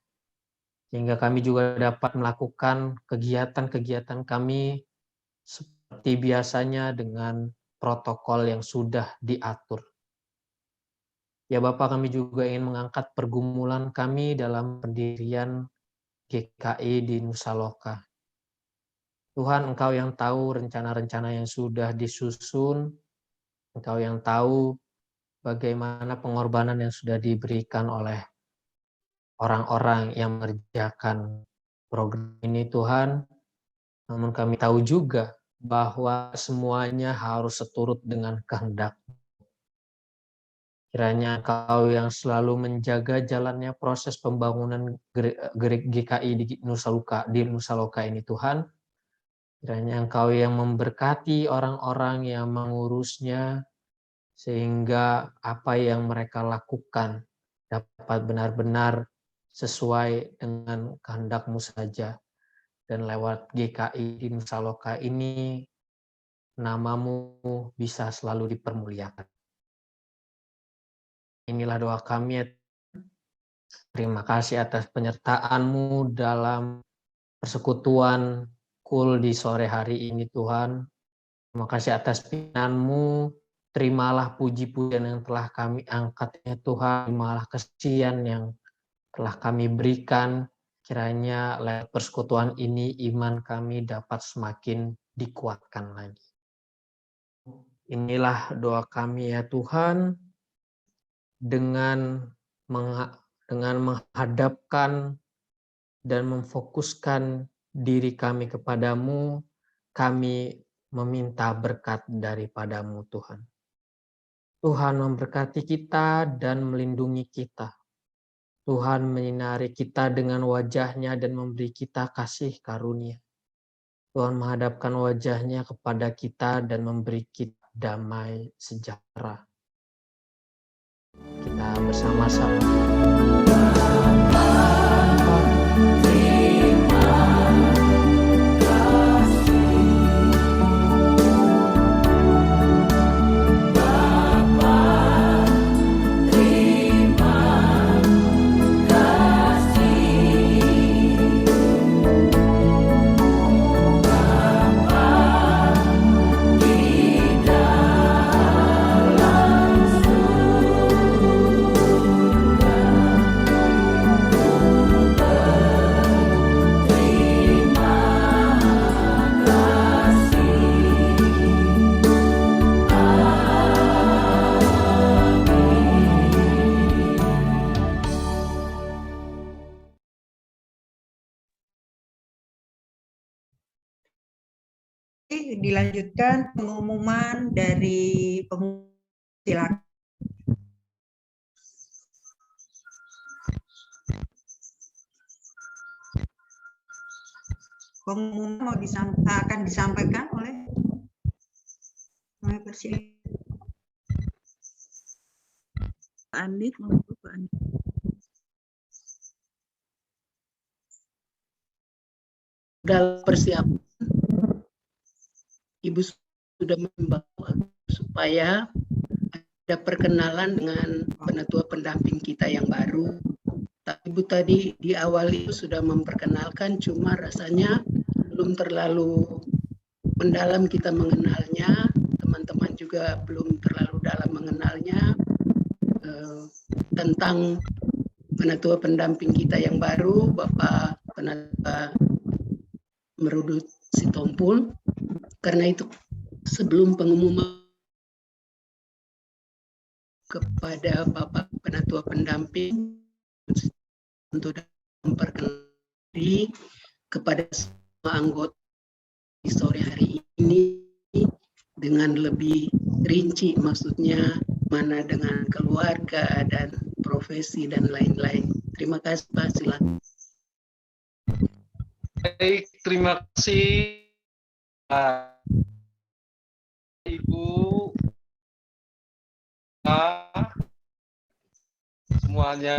Sehingga kami juga dapat melakukan kegiatan-kegiatan kami seperti biasanya dengan protokol yang sudah diatur. Ya Bapak, kami juga ingin mengangkat pergumulan kami dalam pendirian GKI di Nusa Loka. Tuhan, Engkau yang tahu rencana-rencana yang sudah disusun, Engkau yang tahu bagaimana pengorbanan yang sudah diberikan oleh orang-orang yang mengerjakan program ini Tuhan. Namun kami tahu juga bahwa semuanya harus seturut dengan kehendak. Kiranya Engkau yang selalu menjaga jalannya proses pembangunan GKI di Nusa Loka ini Tuhan. Kiranya Engkau yang memberkati orang-orang yang mengurusnya, sehingga apa yang mereka lakukan dapat benar-benar sesuai dengan kehendak-Mu saja. Dan lewat GKI di Nusa Loka ini, nama-Mu bisa selalu dipermuliakan. Inilah doa kami. Terima kasih atas penyertaan-Mu dalam persekutuan KUL di sore hari ini Tuhan. Terima kasih atas pimpinan-Mu. Terimalah puji-pujian yang telah kami angkatnya Tuhan. Terimalah kesucian yang telah kami berikan. Kiranya lewat persekutuan ini iman kami dapat semakin dikuatkan lagi. Inilah doa kami ya Tuhan. Dengan menghadapkan dan memfokuskan diri kami kepadamu, kami meminta berkat daripada-Mu Tuhan. Tuhan memberkati kita dan melindungi kita. Tuhan menyinari kita dengan wajah-Nya dan memberi kita kasih karunia. Tuhan menghadapkan wajah-Nya kepada kita dan memberi kita damai sejahtera. Kita bersama-sama. dilanjutkan pengumuman dari silakan. Pengumuman akan disampaikan oleh Presiden. Anit, dalam persiapan Ibu sudah membawa supaya ada perkenalan dengan penatua pendamping kita yang baru. Tapi Ibu tadi di awal itu sudah memperkenalkan, cuma rasanya belum terlalu mendalam kita mengenalnya. Teman-teman juga belum terlalu dalam mengenalnya tentang penatua pendamping kita yang baru, Bapak Penatua Merudut Sitompul. Karena itu sebelum pengumuman kepada Bapak Penatua Pendamping untuk memperkenalkan diri kepada semua anggota di sore hari ini dengan lebih rinci, maksudnya mana dengan keluarga dan profesi dan lain-lain. Terima kasih Pak, silakan. Baik, terima kasih Ibu semuanya.